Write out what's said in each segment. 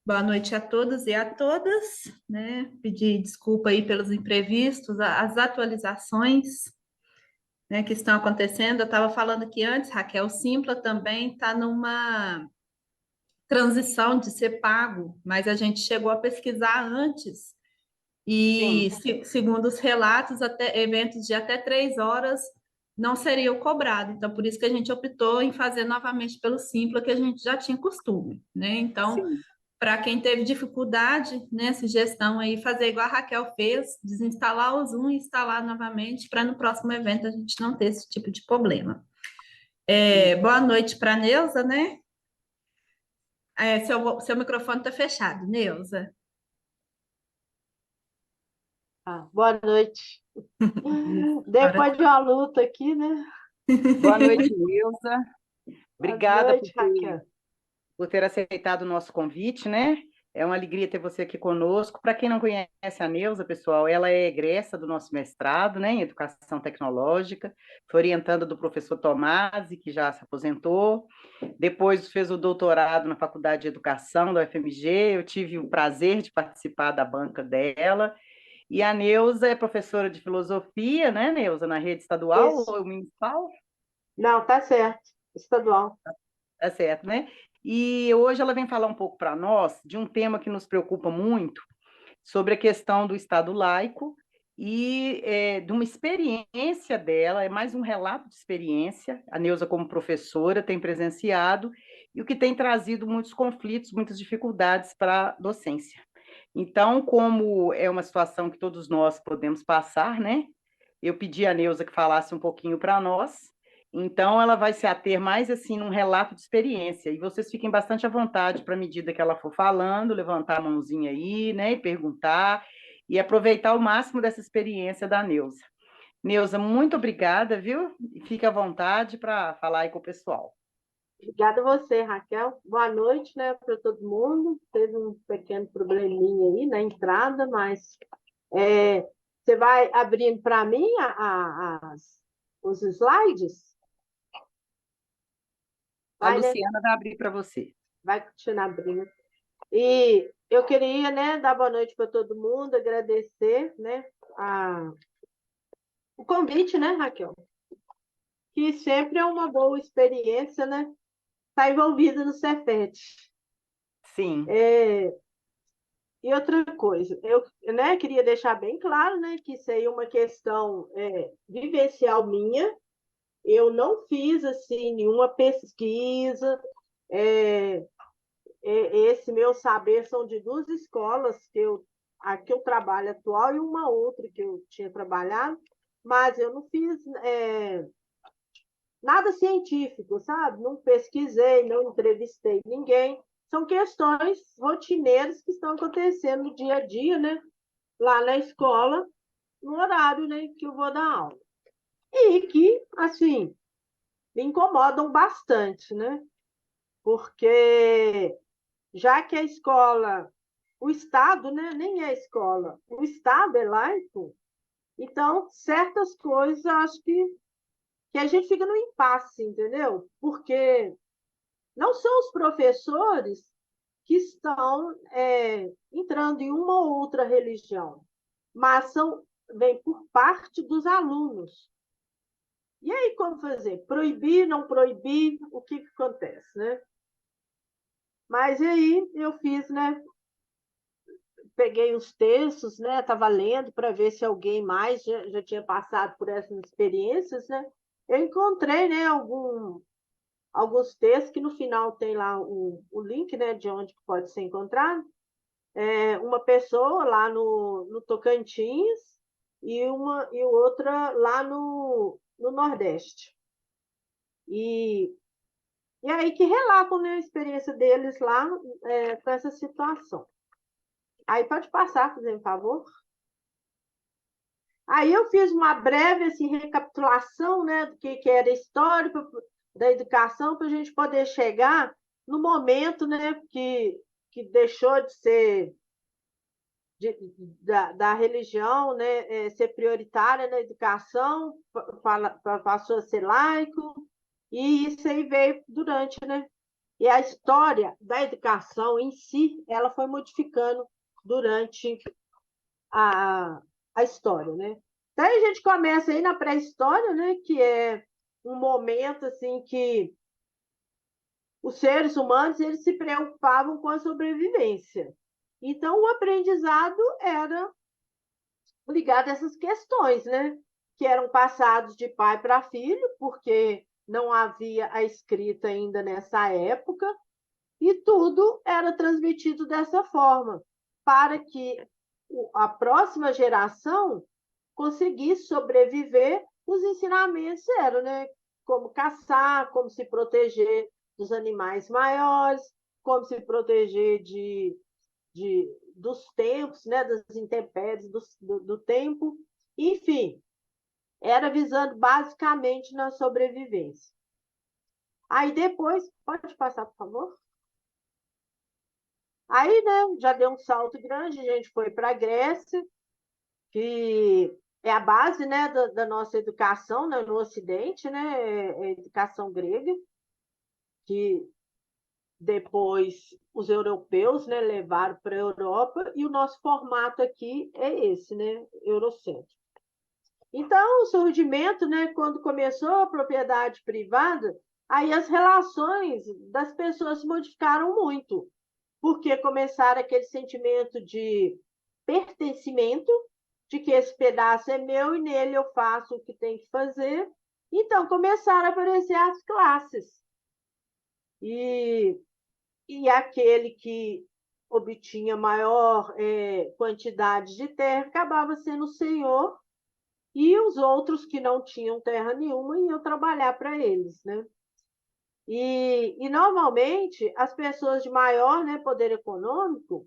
Boa noite a todos e a todas, né? Pedir desculpa aí pelos imprevistos, as atualizações, né, que estão acontecendo. Eu estava falando aqui antes, Raquel, o Simpla também está numa transição de ser pago, mas a gente chegou a pesquisar antes e, Sim, segundo os relatos, até eventos de até 3 horas não seriam cobrados. Então, por isso que a gente optou em fazer novamente pelo Simpla, que a gente já tinha costume, né? Então, sim. para quem teve dificuldade nessa gestão aí, fazer igual a Raquel fez, desinstalar o Zoom e instalar novamente, para no próximo evento a gente não ter esse tipo de problema. Boa noite para a Neuza, né? Seu microfone está fechado, Neuza. Boa noite. Agora, Depois de uma luta aqui, né? Boa noite, Neuza. Boa Obrigada noite, Raquel. por ter aceitado o nosso convite, né? É uma alegria ter você aqui conosco. Para quem não conhece a Neuza, pessoal, ela é egressa do nosso mestrado, né, em Educação Tecnológica, foi orientanda do professor Tomasi, que já se aposentou. Depois fez o doutorado na Faculdade de Educação da UFMG. Eu tive o prazer de participar da banca dela. E a Neuza é professora de filosofia, né, Neuza, na rede estadual Isso. ou municipal? Não, tá certo. Estadual. Tá certo, né? E hoje ela vem falar um pouco para nós de um tema que nos preocupa muito, sobre a questão do Estado laico e de uma experiência dela, é mais um relato de experiência. A Neuza, como professora, tem presenciado e o que tem trazido muitos conflitos, muitas dificuldades para a docência. Então, como é uma situação que todos nós podemos passar, né? Eu pedi à Neuza que falasse um pouquinho para nós. Então, ela vai se ater mais assim num relato de experiência. E vocês fiquem bastante à vontade para, à medida que ela for falando, levantar a mãozinha aí, né? E perguntar, e aproveitar o máximo dessa experiência da Neuza. Neuza, muito obrigada, viu? E fique à vontade para falar aí com o pessoal. Obrigada a você, Raquel. Boa noite, né, para todo mundo. Teve um pequeno probleminha aí na entrada, mas é, você vai abrindo para mim os slides? A Vai, né? Luciana vai abrir para você. Vai continuar abrindo. E eu queria, né, dar boa noite para todo mundo, agradecer, né, o convite, né, Raquel? Que sempre é uma boa experiência, né? Estar envolvida no Cefet. Sim, E outra coisa, eu, né, queria deixar bem claro, né, que isso aí é uma questão vivencial minha. Eu não fiz assim nenhuma pesquisa. É, esse meu saber são de duas escolas a que eu trabalho atual e uma outra que eu tinha trabalhado, mas eu não fiz nada científico, sabe? Não pesquisei, não entrevistei ninguém. São questões rotineiras que estão acontecendo no dia a dia, né? Lá na escola, no horário, né, que eu vou dar aula. E que, assim, me incomodam bastante, né? Porque já que a escola, o Estado, né, nem é escola, o Estado é laico, então certas coisas acho que a gente fica no impasse, entendeu? Porque não são os professores que estão entrando em uma ou outra religião, mas vem por parte dos alunos. E aí, como fazer? Proibir, não proibir? O que acontece, né? Mas aí eu fiz, né? Peguei os textos, né? Estava lendo para ver se alguém mais já tinha passado por essas experiências, né? Eu encontrei, né, alguns textos que no final tem lá o link, né, de onde pode ser encontrado. Uma pessoa lá no Tocantins e outra lá no Nordeste. E, e aí que relatam, né, a experiência deles lá com essa situação. Aí pode passar, por favor. Aí eu fiz uma breve assim, recapitulação, né, do que era histórico da educação para a gente poder chegar no momento, né, que deixou de ser da religião, né, ser prioritária na educação, passou a ser laico, e isso aí veio durante, né? E a história da educação em si, ela foi modificando durante a história, né? Daí a gente começa aí na pré-história, né? Que é um momento assim que os seres humanos eles se preocupavam com a sobrevivência. Então, o aprendizado era ligado a essas questões, né? Que eram passados de pai para filho, porque não havia a escrita ainda nessa época, e tudo era transmitido dessa forma, para que a próxima geração conseguisse sobreviver. Os ensinamentos eram, né? Como caçar, como se proteger dos animais maiores, como se proteger dos tempos, né? Das intempéries do tempo. Enfim, era visando basicamente na sobrevivência. Aí depois, pode passar, por favor? Aí, né, já deu um salto grande, a gente foi para a Grécia, que é a base, né, da nossa educação, né, no Ocidente, né, é a educação grega, que depois os europeus, né, levaram para a Europa, e o nosso formato aqui é esse, né, eurocêntrico. Então, o surgimento, né, quando começou a propriedade privada, aí as relações das pessoas se modificaram muito, porque começaram aquele sentimento de pertencimento, de que esse pedaço é meu e nele eu faço o que tem que fazer. Então, começaram a aparecer as classes. E aquele que obtinha maior quantidade de terra acabava sendo o senhor, e os outros que não tinham terra nenhuma iam trabalhar para eles, né? E normalmente, as pessoas de maior, né, poder econômico,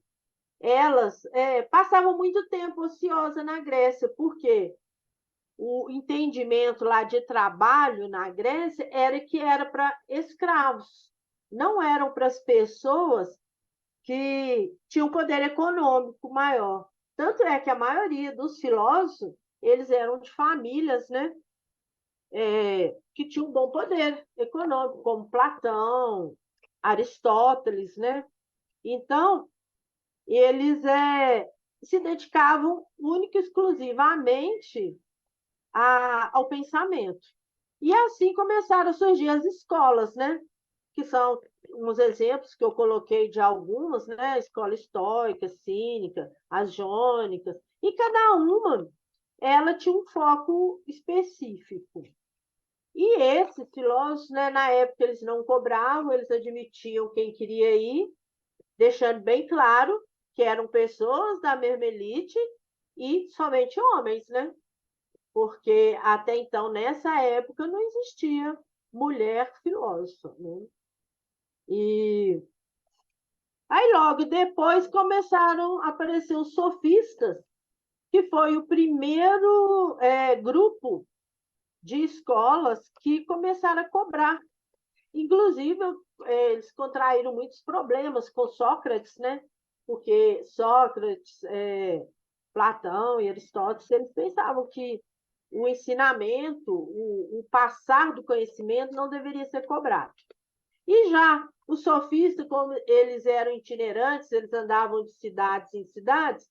elas passavam muito tempo ociosa na Grécia, porque o entendimento lá de trabalho na Grécia era para escravos, não eram para as pessoas que tinham poder econômico maior. Tanto é que a maioria dos filósofos, eles eram de famílias, né, que tinham um bom poder econômico, como Platão, Aristóteles, né? Então, eles se dedicavam única e exclusivamente ao pensamento. E assim começaram a surgir as escolas, né? Que são uns exemplos que eu coloquei de algumas, né? A escola estoica, cínica, as jônicas, e cada uma ela tinha um foco específico. E esses filósofos, né, na época, eles não cobravam, eles admitiam quem queria ir, deixando bem claro que eram pessoas da mesma elite e somente homens, né? Porque até então, nessa época, não existia mulher filósofa, né? E aí, logo depois, começaram a aparecer os sofistas, que foi o primeiro grupo de escolas que começaram a cobrar. Inclusive, eles contraíram muitos problemas com Sócrates, né? Porque Sócrates, Platão e Aristóteles, eles pensavam que o ensinamento, o passar do conhecimento não deveria ser cobrado. E já os sofistas, como eles eram itinerantes, eles andavam de cidades em cidades,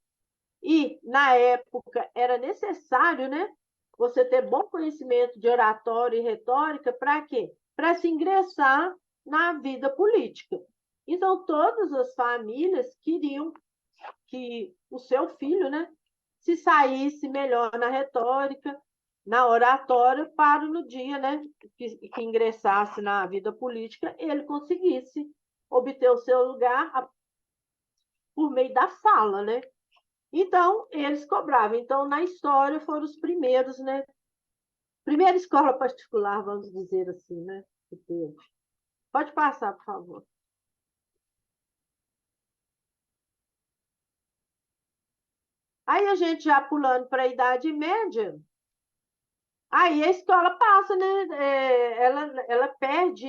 e na época era necessário, né, você ter bom conhecimento de oratória e retórica, para quê? Para se ingressar na vida política. Então, todas as famílias queriam que o seu filho, né, se saísse melhor na retórica, na oratória, para no dia, né, que ingressasse na vida política, ele conseguisse obter o seu lugar por meio da fala, né? Então, eles cobravam. Então, na história, foram os primeiros, né? Primeira escola particular, vamos dizer assim, né? Que teve. Pode passar, por favor. Aí a gente já pulando para a Idade Média, aí a escola passa, né? Ela perde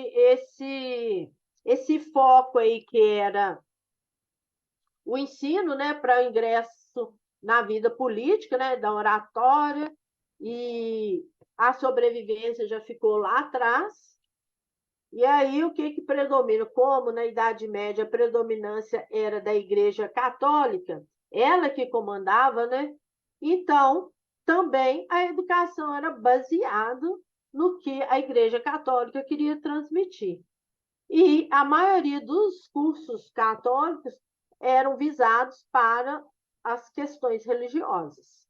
esse foco aí que era o ensino, né, para o ingresso na vida política, né, da oratória, e a sobrevivência já ficou lá atrás. E aí, o que predomina? Como na Idade Média a predominância era da Igreja Católica, ela que comandava, né? Então, também a educação era baseada no que a Igreja Católica queria transmitir. E a maioria dos cursos católicos eram visados para as questões religiosas.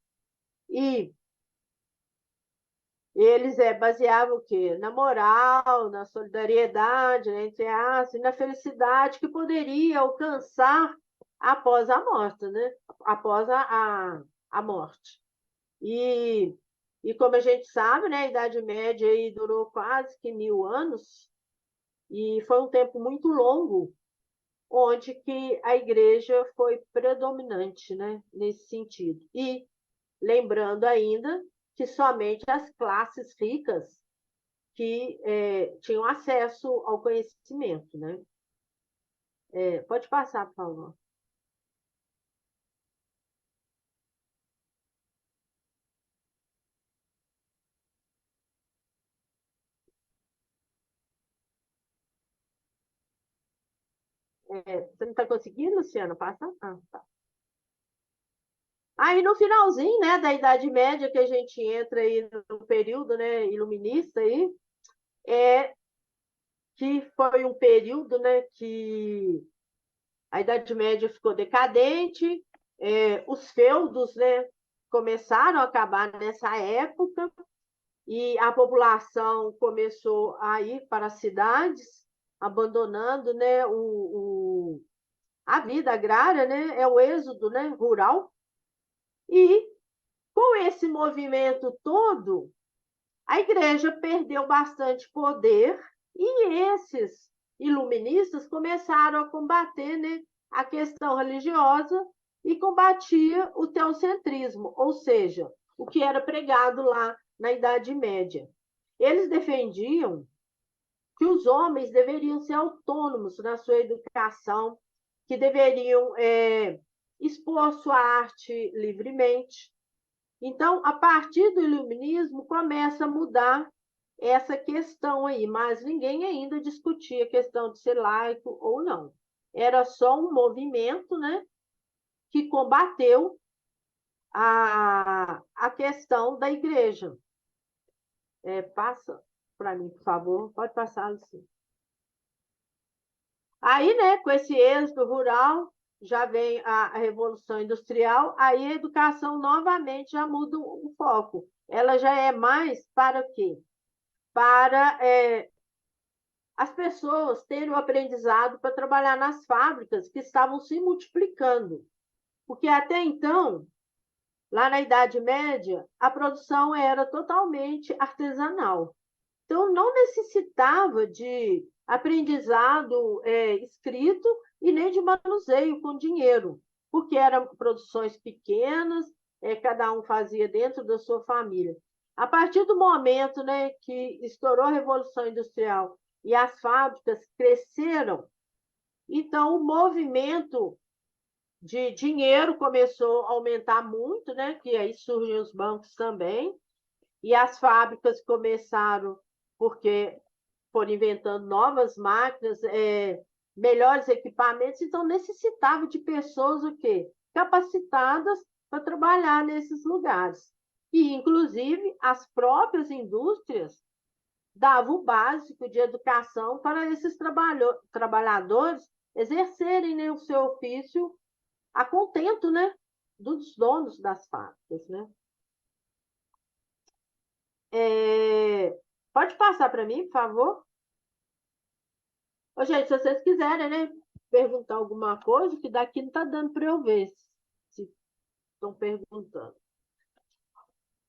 E eles baseavam o quê? Na moral, na solidariedade, né, entre as, e na felicidade que poderia alcançar após a morte, né? Após a morte. E como a gente sabe, né, a Idade Média aí durou quase que 1000 anos, e foi um tempo muito longo, onde que a igreja foi predominante, né, nesse sentido. E lembrando ainda que somente as classes ricas que tinham acesso ao conhecimento, né? Pode passar, por favor. Você não está conseguindo, Luciana? Passa? Ah, tá. Aí no finalzinho, né, da Idade Média, que a gente entra aí no período, né, iluminista aí, que foi um período, né, que a Idade Média ficou decadente, os feudos, né, começaram a acabar nessa época, e a população começou a ir para as cidades, abandonando, né, a vida agrária, né, o êxodo, né, rural. E com esse movimento todo, a igreja perdeu bastante poder e esses iluministas começaram a combater, né, a questão religiosa e combatia o teocentrismo, ou seja, o que era pregado lá na Idade Média. Eles defendiam que os homens deveriam ser autônomos na sua educação, que deveriam expor sua arte livremente. Então, a partir do iluminismo, começa a mudar essa questão aí, mas ninguém ainda discutia a questão de ser laico ou não. Era só um movimento, né, que combateu a questão da igreja. Passa para mim, por favor. Pode passar, Luciana. Aí, né, com esse êxodo rural, já vem a Revolução Industrial, aí a educação novamente já muda o foco. Ela já é mais para o quê? Para as pessoas terem o aprendizado para trabalhar nas fábricas que estavam se multiplicando. Porque até então, lá na Idade Média, a produção era totalmente artesanal. Então, não necessitava de aprendizado escrito e nem de manuseio com dinheiro, porque eram produções pequenas, cada um fazia dentro da sua família. A partir do momento, né, que estourou a Revolução Industrial e as fábricas cresceram, então o movimento de dinheiro começou a aumentar muito, né, que aí surgem os bancos também, e as fábricas começaram porque foram inventando novas máquinas, melhores equipamentos, então necessitava de pessoas o quê? Capacitadas para trabalhar nesses lugares. E, inclusive, as próprias indústrias davam o básico de educação para esses trabalhadores exercerem, né, o seu ofício a contento, né, dos donos das fábricas, né? Pode passar para mim, por favor? Ô, gente, se vocês quiserem, né, perguntar alguma coisa, que daqui não está dando para eu ver se estão perguntando.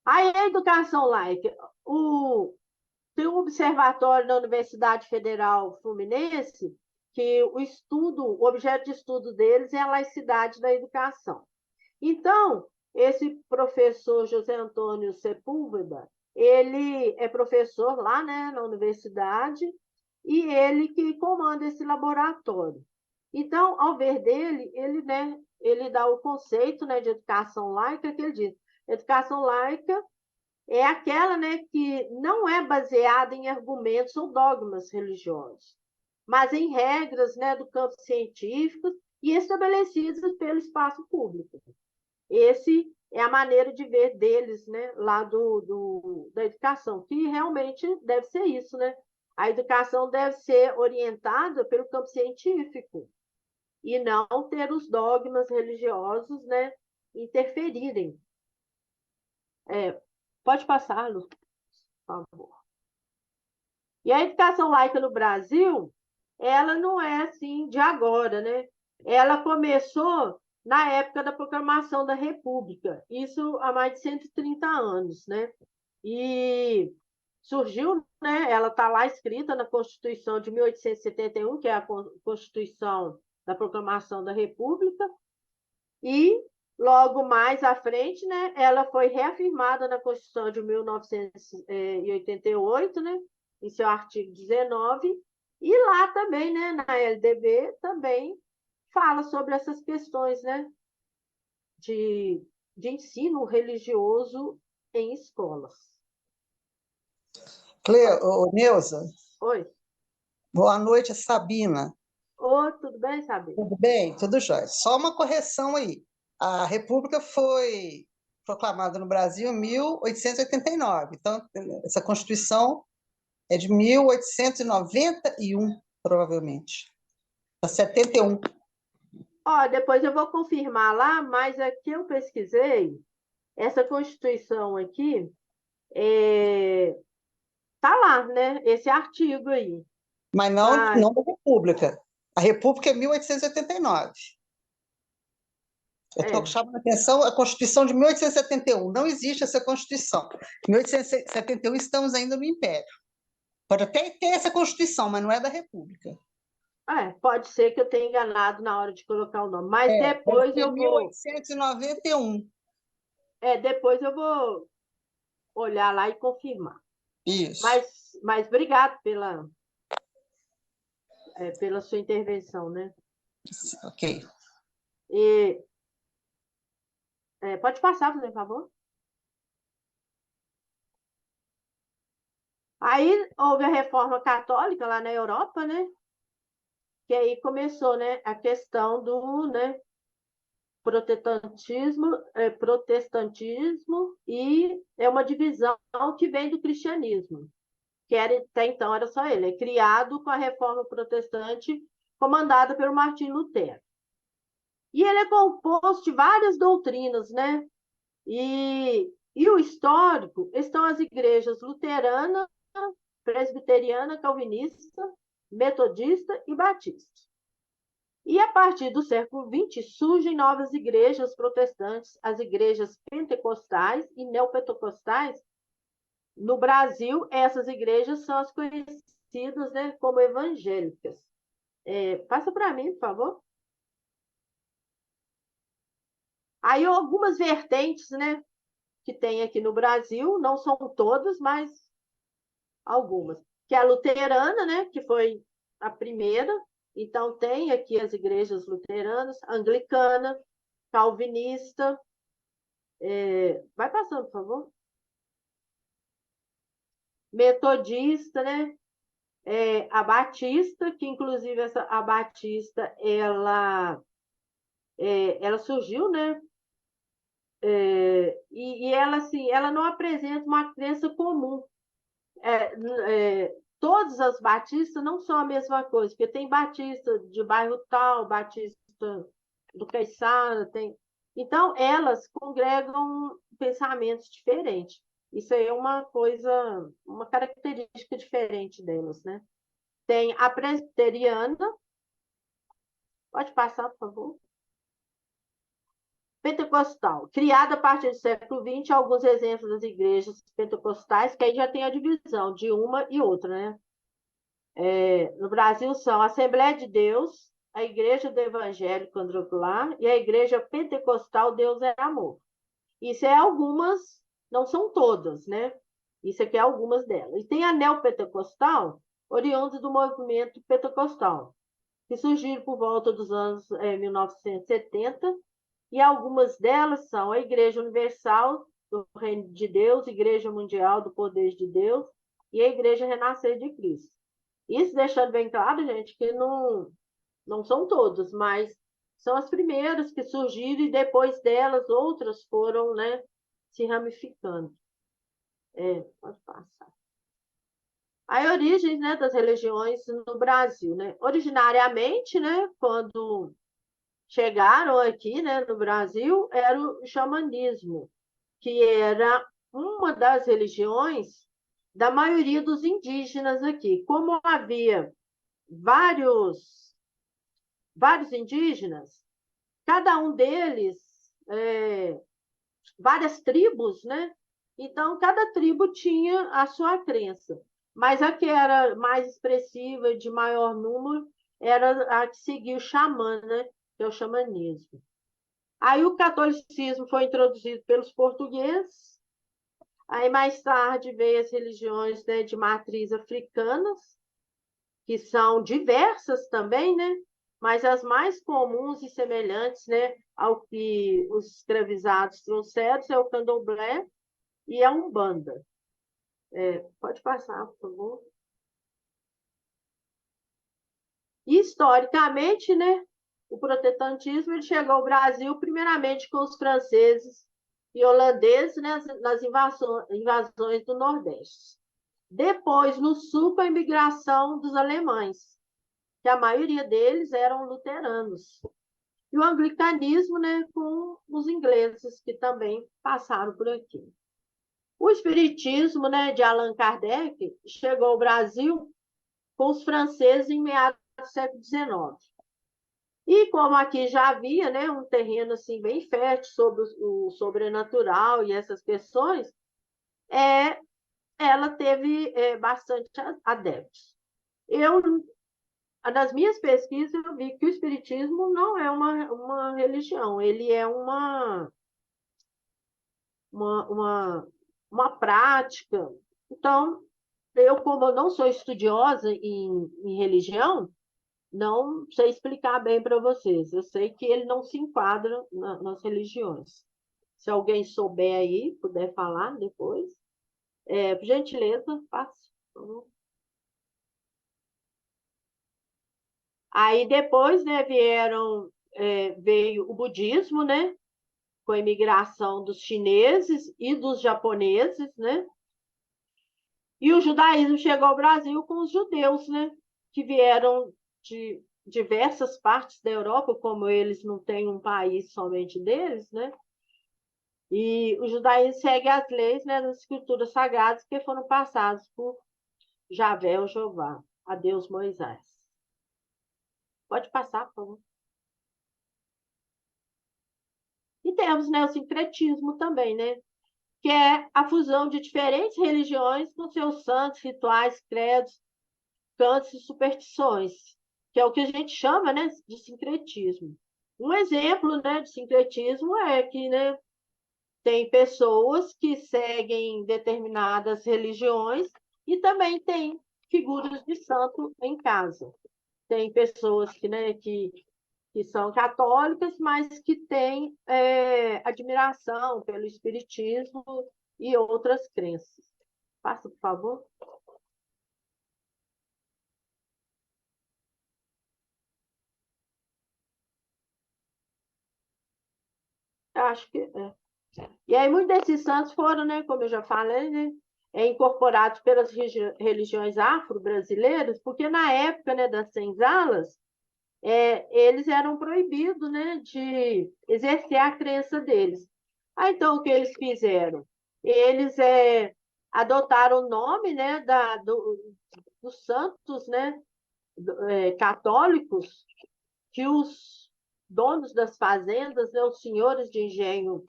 Aí, a educação laica. Tem um observatório na Universidade Federal Fluminense que o objeto de estudo deles é a laicidade da educação. Então, esse professor José Antônio Sepúlveda, ele é professor lá, né, na universidade, e ele que comanda esse laboratório. Então, ao ver dele, ele dá o conceito, né, de educação laica, que ele diz, educação laica é aquela, né, que não é baseada em argumentos ou dogmas religiosos, mas em regras, né, do campo científico e estabelecidas pelo espaço público. Esse é a maneira de ver deles, né, lá da educação, que realmente deve ser isso, né? A educação deve ser orientada pelo campo científico e não ter os dogmas religiosos, né, interferirem. Pode passar, Lu, por favor. E a educação laica no Brasil, ela não é assim de agora, né? Ela começou na época da proclamação da República, isso há mais de 130 anos, né? E surgiu, né? Ela está lá escrita na Constituição de 1871, que é a Constituição da Proclamação da República, e logo mais à frente, né? Ela foi reafirmada na Constituição de 1988, né? Em seu artigo 19, e lá também, né? Na LDB também fala sobre essas questões, né? De ensino religioso em escolas. Neuza, Oi. boa noite, Sabina. Oi, tudo bem, Sabina? Tudo bem? Tudo jóia. Só uma correção aí. A República foi proclamada no Brasil em 1889. Então, essa Constituição é de 1891, provavelmente. 71. Ó, depois eu vou confirmar lá, mas aqui eu pesquisei, essa Constituição aqui, tá lá, né? Esse artigo aí. Mas não da República. A República é 1889. Eu estou chamando a atenção a Constituição de 1871. Não existe essa Constituição. Em 1871 estamos ainda no Império. Pode até ter essa Constituição, mas não é da República. Pode ser que eu tenha enganado na hora de colocar o nome, mas depois eu vou... 1891. Depois eu vou olhar lá e confirmar. Isso. Mas obrigado pela sua intervenção, né? Ok. Pode passar, por favor. Aí houve a reforma católica lá na Europa, né? Que aí começou, né, a questão do, né, protestantismo e é uma divisão que vem do cristianismo, que até então era só ele, criado com a reforma protestante comandada pelo Martim Lutero. E ele é composto de várias doutrinas, né? E o histórico estão as igrejas luterana, presbiteriana, calvinista, metodista e batista. E a partir do século XX surgem novas igrejas protestantes, as igrejas pentecostais e neopentecostais. No Brasil, essas igrejas são as conhecidas, né, como evangélicas. Passa para mim, por favor. Aí algumas vertentes, né, que tem aqui no Brasil, não são todas, mas algumas. Que é a luterana, né, que foi a primeira. Então, tem aqui as igrejas luteranas, anglicana, calvinista. Vai passando, por favor. Metodista, né? A batista, que inclusive a batista, ela surgiu, né? E ela, assim, ela não apresenta uma crença comum. Todas as batistas não são a mesma coisa, porque tem batista de bairro tal, batista do Caiçara, tem... Então, elas congregam pensamentos diferentes. Isso aí é uma coisa, uma característica diferente delas, né? Tem a presbiteriana. Pode passar, por favor. Pentecostal, criada a partir do século XX, alguns exemplos das igrejas pentecostais, que aí já tem a divisão de uma e outra, né? No Brasil são a Assembleia de Deus, a Igreja do Evangelho Quadrangular e a Igreja Pentecostal Deus é Amor. Isso é algumas, não são todas, né? Isso aqui é algumas delas. E tem a neopentecostal, oriunda do movimento pentecostal, que surgiram por volta dos anos 1970, e algumas delas são a Igreja Universal do Reino de Deus, Igreja Mundial do Poder de Deus e a Igreja Renascer de Cristo. Isso deixando bem claro, gente, que não são todas, mas são as primeiras que surgiram e depois delas outras foram, né, se ramificando. Pode passar. A origem, né, das religiões no Brasil, né? Originariamente, né, quando chegaram aqui, né, no Brasil, era o xamanismo, que era uma das religiões da maioria dos indígenas aqui. Como havia vários indígenas, cada um deles, várias tribos, né? Então, cada tribo tinha a sua crença. Mas a que era mais expressiva, de maior número, era a que seguia o xamã, né? Que é o xamanismo. Aí o catolicismo foi introduzido pelos portugueses. Aí, mais tarde, veio as religiões, né, de matriz africanas, que são diversas também, né? Mas as mais comuns e semelhantes, né, ao que os escravizados trouxeram é o candomblé e a umbanda. Pode passar, por favor. Historicamente, né, o protestantismo ele chegou ao Brasil primeiramente com os franceses e holandeses, né, nas invasões do Nordeste. Depois, no Sul, com a imigração dos alemães, que a maioria deles eram luteranos. E o anglicanismo, né, com os ingleses, que também passaram por aqui. O espiritismo, né, de Allan Kardec chegou ao Brasil com os franceses em meados do século XIX. E como aqui já havia, né, um terreno assim, bem fértil sobre o sobrenatural e essas questões, ela teve bastante adeptos. Nas minhas pesquisas, eu vi que o espiritismo não é uma religião, ele é uma prática. Então, como eu não sou estudiosa em religião, não sei explicar bem para vocês. Eu sei que ele não se enquadra nas religiões. Se alguém souber aí, puder falar depois, por gentileza, passe. Aí depois, né, veio o budismo, né, com a imigração dos chineses e dos japoneses, né? E o judaísmo chegou ao Brasil com os judeus, né, que vieram de diversas partes da Europa, como eles não têm um país somente deles, né? E o judaísmo segue as leis, né, das escrituras sagradas que foram passadas por Javé ou Jeová, a Deus Moisés. Pode passar, por favor. E temos, né, o sincretismo também, né? Que é a fusão de diferentes religiões com seus santos, rituais, credos, cantos e superstições, que é o que a gente chama, né, de sincretismo. Um exemplo, né, de sincretismo é que, né, tem pessoas que seguem determinadas religiões e também tem figuras de santo em casa. Tem pessoas que são católicas, mas que têm admiração pelo espiritismo e outras crenças. Passa, por favor. Eu acho que é. E aí, muitos desses santos foram, né, como eu já falei, né, incorporados pelas religiões afro-brasileiras, porque na época, né, das senzalas, eles eram proibidos, né, de exercer a crença deles. Aí, então, o que eles fizeram? Eles adotaram o nome, né, dos santos, né, católicos, que os donos das fazendas, né, os senhores de engenho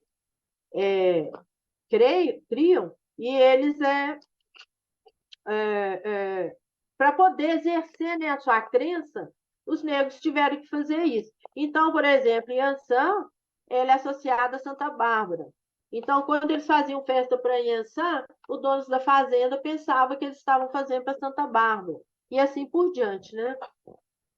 criam, e eles para poder exercer, né, a sua crença, os negros tiveram que fazer isso. Então, por exemplo, Iansã, ele é associado a Santa Bárbara. Então, quando eles faziam festa para Iansã, os donos da fazenda pensavam que eles estavam fazendo para Santa Bárbara. E assim por diante, né?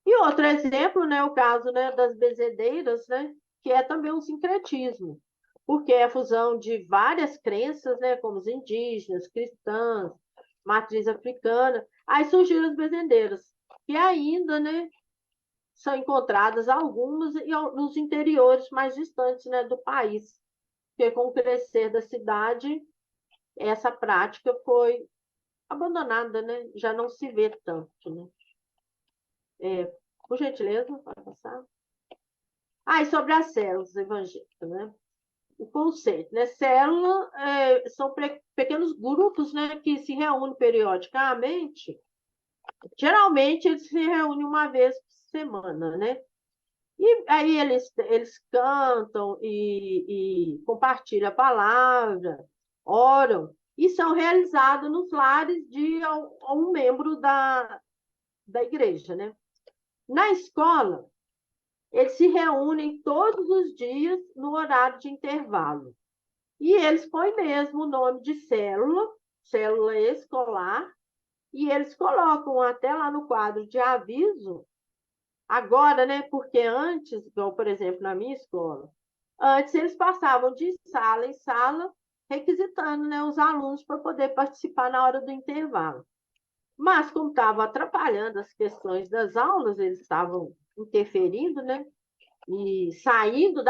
E outro exemplo, né, o caso, né, das bezedeiras, né, que é também um sincretismo. porque é a fusão de várias crenças, né, como os indígenas, cristãs, matriz africana. Aí surgiram as bezendeiras, que ainda, né, são encontradas algumas nos interiores mais distantes, né, do país, porque com o crescer da cidade, essa prática foi abandonada, né? Já não se vê tanto, né? Por gentileza, pode passar. E sobre as células evangélicas, né? O conceito, né? Célula são pequenos grupos, né, que se reúnem periodicamente. Geralmente, eles se reúnem uma vez por semana, né? E aí eles cantam e compartilham a palavra, oram, e são realizados nos lares de um membro da igreja, né? Na escola, eles se reúnem todos os dias no horário de intervalo. E eles põem mesmo o nome de célula escolar, e eles colocam até lá no quadro de aviso. Agora, né? Porque antes, igual, por exemplo, na minha escola, antes eles passavam de sala em sala, requisitando, né, os alunos para poder participar na hora do intervalo. Mas, como estava atrapalhando as questões das aulas, eles estavam interferindo, né? E saindo,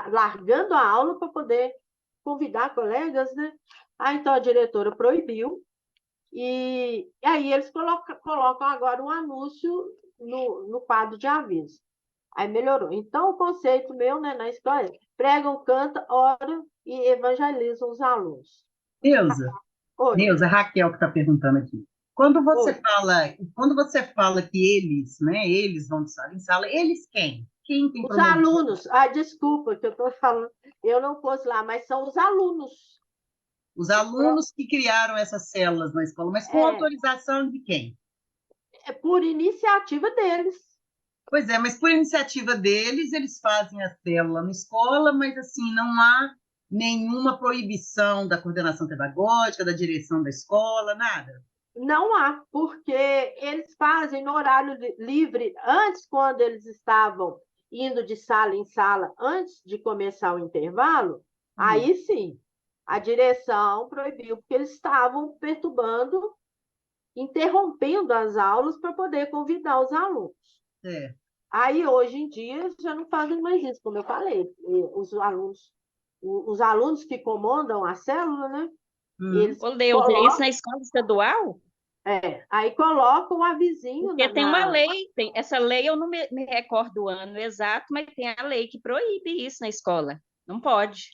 largando a aula para poder convidar colegas, né? Então a diretora proibiu, e aí eles colocam agora um anúncio no quadro de aviso. Aí melhorou. Então, o conceito meu, né, na escola é pregam, cantam, oram e evangelizam os alunos. Neuza, Oi, Neuza, Raquel que está perguntando aqui. Quando você oi. fala que eles, né, eles vão de sala em sala, eles quem? Quem tem Os promovido? alunos, desculpa que eu estou falando, eu não pus lá, mas são os alunos. Os alunos que criaram essas células na escola, mas com É, autorização de quem? é por iniciativa deles. Pois é, mas por iniciativa deles, eles fazem a célula na escola, mas assim, não há nenhuma proibição da coordenação pedagógica, da direção da escola, nada. Não há, porque eles fazem no horário livre, antes, quando eles estavam indo de sala em sala, antes de começar o intervalo, aí sim, a direção proibiu, porque eles estavam perturbando, interrompendo as aulas para poder convidar os alunos. É. Aí, hoje em dia, já não fazem mais isso, como eu falei. Os alunos que comandam a célula, né? Eles Ô, Deus, é isso colocam, na escola estadual? aí colocam o avisinho Porque tem uma lei, essa lei eu não me recordo o ano exato, mas tem a lei que proíbe isso na escola. Não pode,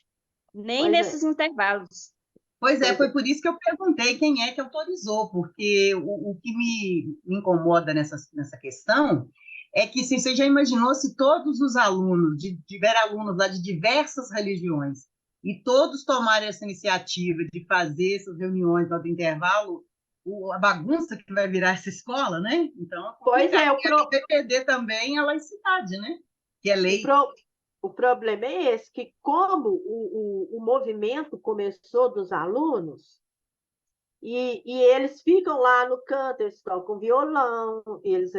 nem Pois é. nesses intervalos. Pois é, foi por isso que eu perguntei quem é que autorizou, porque o que me incomoda nessa questão é que, assim, você já imaginou se todos os alunos, tiver alunos lá de diversas religiões, e todos tomarem essa iniciativa de fazer essas reuniões lá do intervalo, a bagunça que vai virar essa escola, né? Então, Pois é, vai perder também a laicidade, né? Que é lei. O problema é esse, que como o movimento começou dos alunos, e eles ficam lá no canto, eles tocam violão, eles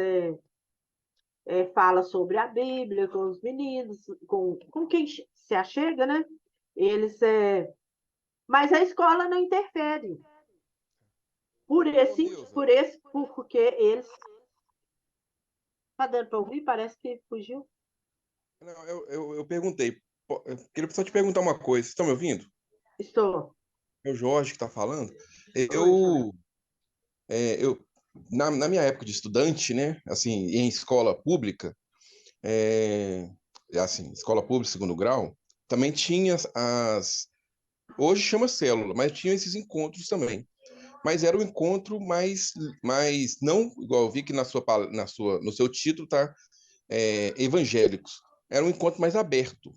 falam sobre a Bíblia com os meninos, com quem se achega, né? Eles, mas a escola não interfere. Porque eles... Está dando para ouvir? Parece que fugiu. Não, eu perguntei. Eu queria só te perguntar uma coisa. Vocês estão me ouvindo? Estou. É o Jorge que está falando. Oi, Jorge. Eu na minha época de estudante, né? Assim, em escola pública, assim, escola pública, segundo grau, também tinha hoje chama célula, mas tinha esses encontros também. Mas era um encontro mais não igual eu vi que no seu título tá evangélicos. Era um encontro mais aberto.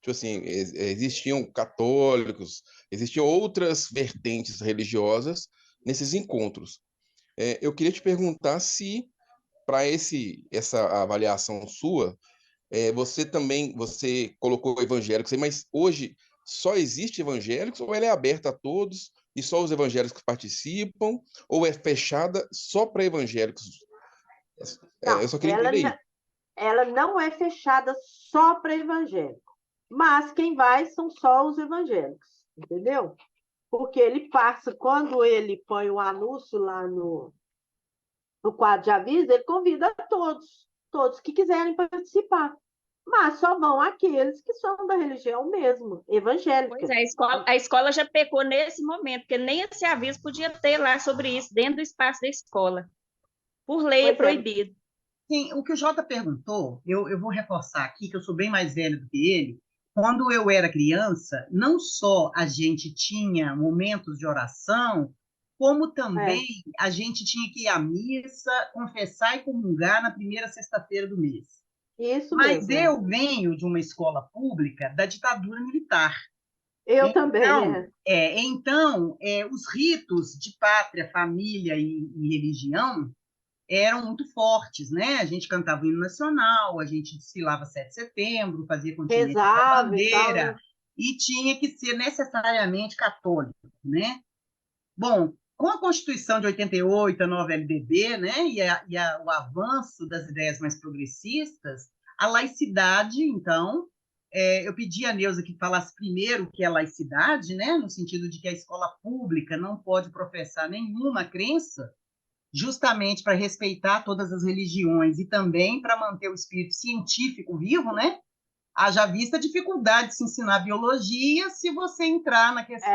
Tipo assim, existiam católicos, existiam outras vertentes religiosas nesses encontros. Eu queria te perguntar se, para essa avaliação sua, você colocou evangélicos aí, mas hoje só existe evangélicos ou ela é aberta a todos e só os evangélicos participam, ou é fechada só para evangélicos? Não, Eu só queria entender isso. ela não é fechada só para evangélico. mas quem vai são só os evangélicos, entendeu? Porque ele passa, quando ele põe o anúncio lá no quadro de aviso, ele convida todos que quiserem participar. Mas só vão aqueles que são da religião mesmo, Pois evangélica. é, a escola já pecou nesse momento, porque nem esse aviso podia ter lá sobre isso dentro do espaço da escola. Por lei é Pois é. proibido. Sim, o que o Jota perguntou, eu vou reforçar aqui, que eu sou bem mais velho do que ele. Quando eu era criança, não só a gente tinha momentos de oração, como também a gente tinha que ir à missa, confessar e comungar na primeira sexta-feira do mês. Isso Mas mesmo. eu venho de uma escola pública da ditadura militar. Eu também, Então, os ritos de pátria, família e religião eram muito fortes, né? A gente cantava o hino nacional, a gente desfilava 7 de setembro, fazia continência com a Rezava e tal, bandeira, né? e tinha que ser necessariamente católico, né? Bom, com a Constituição de 88, a nova LDB, né, o avanço das ideias mais progressistas, a laicidade, então, eu pedi a Neuza que falasse primeiro o que é laicidade, né, no sentido de que a escola pública não pode professar nenhuma crença, justamente para respeitar todas as religiões e também para manter o espírito científico vivo, né? Haja vista a dificuldade de se ensinar biologia se você entrar na questão.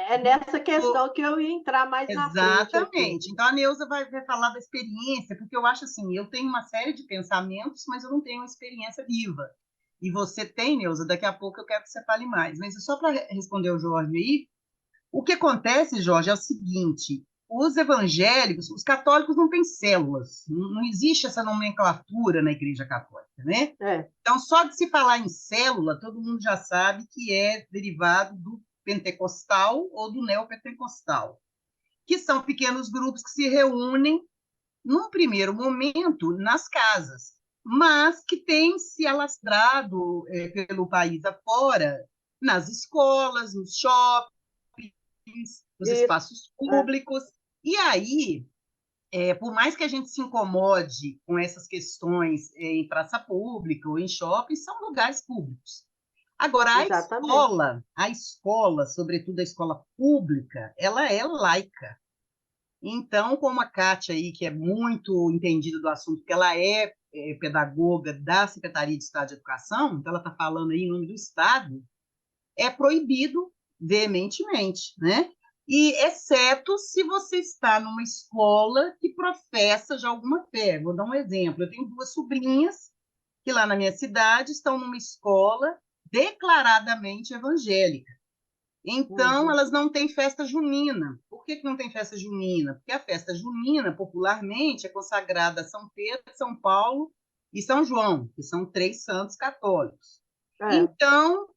É nessa questão que eu ia entrar mais na frente aqui. Exatamente. Então, a Neuza vai falar da experiência, porque eu acho assim, eu tenho uma série de pensamentos, mas eu não tenho uma experiência viva. E você tem, Neuza, daqui a pouco eu quero que você fale mais. Mas só para responder o Jorge aí, o que acontece, Jorge, é o seguinte: os evangélicos, os católicos não têm células, não existe essa nomenclatura na Igreja Católica, né? Então, só de se falar em célula, todo mundo já sabe que é derivado do pentecostal ou do neopentecostal, que são pequenos grupos que se reúnem, num primeiro momento, nas casas, mas que têm se alastrado pelo país afora, nas escolas, nos shoppings, nos espaços públicos. E aí, por mais que a gente se incomode com essas questões em praça pública ou em shopping, são lugares públicos. Agora, a escola, sobretudo a escola pública, ela é laica. Então, como a Kátia aí, que é muito entendida do assunto, porque ela é pedagoga da Secretaria de Estado de Educação, então ela está falando aí em nome do Estado, é proibido veementemente, né? E exceto se você está numa escola que professa já alguma fé. Vou dar um exemplo. Eu tenho 2 sobrinhas que lá na minha cidade estão numa escola declaradamente evangélica. Então, elas não têm festa junina. Por que não tem festa junina? Porque a festa junina, popularmente, é consagrada a São Pedro, São Paulo e São João, que são 3 santos católicos. Então,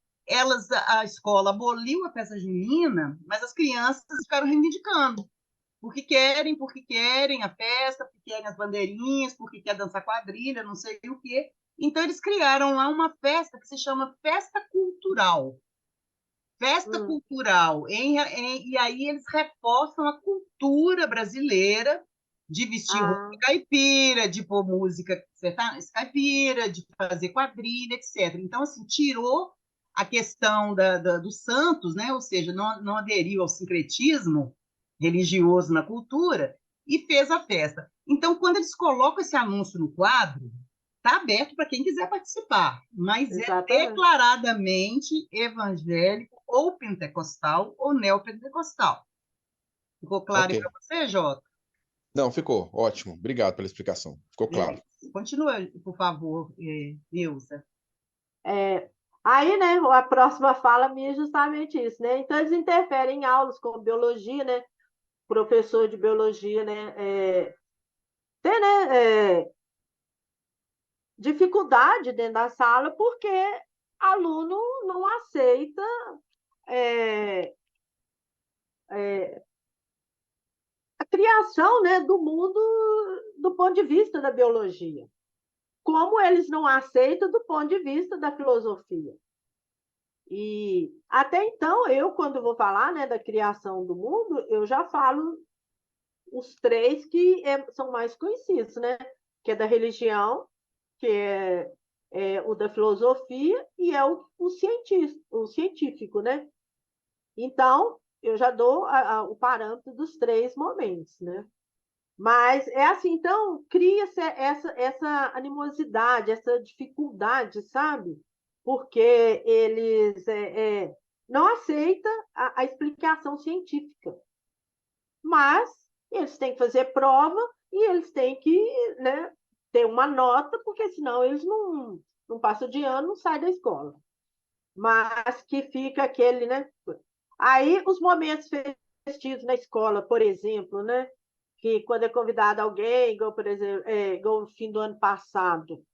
a escola aboliu a festa junina, mas as crianças ficaram reivindicando. Porque querem a festa, porque querem as bandeirinhas, porque querem dançar quadrilha, não sei o quê. Então, eles criaram lá uma festa que se chama Festa Cultural. Festa cultural. E aí eles reforçam a cultura brasileira de vestir roupa caipira, de pôr música caipira, de fazer quadrilha, etc. Então, assim, tirou a questão dos santos, né? Ou seja, não aderiu ao sincretismo religioso na cultura e fez a festa. Então, quando eles colocam esse anúncio no quadro, está aberto para quem quiser participar, mas é declaradamente evangélico ou pentecostal ou neopentecostal. Ficou claro para você, Jota? Não, ficou. Ótimo. Obrigado pela explicação. Ficou claro. Continua, por favor, Neuza. Aí, né, a próxima fala minha é justamente isso, né? Então, eles interferem em aulas como biologia, né? Professor de biologia, né? Tem, né? Dificuldade dentro da sala porque aluno não aceita a criação, né, do mundo do ponto de vista da biologia, como eles não aceitam do ponto de vista da filosofia. E até então, quando vou falar, né, da criação do mundo, eu já falo os 3 que são mais conhecidos, né? Que é da religião, que é o da filosofia e é o científico, né? Então, eu já dou o parâmetro dos 3 momentos, né? Mas é assim, então, cria-se essa animosidade, essa dificuldade, sabe? Porque eles não aceitam a explicação científica. Mas eles têm que fazer prova e eles têm que, né, ter uma nota, porque senão eles não passam de ano, não saem da escola. Mas que fica aquele, né? Aí os momentos festivos na escola, por exemplo, né? Que quando é convidado alguém, igual, por exemplo, igual no fim do ano passado,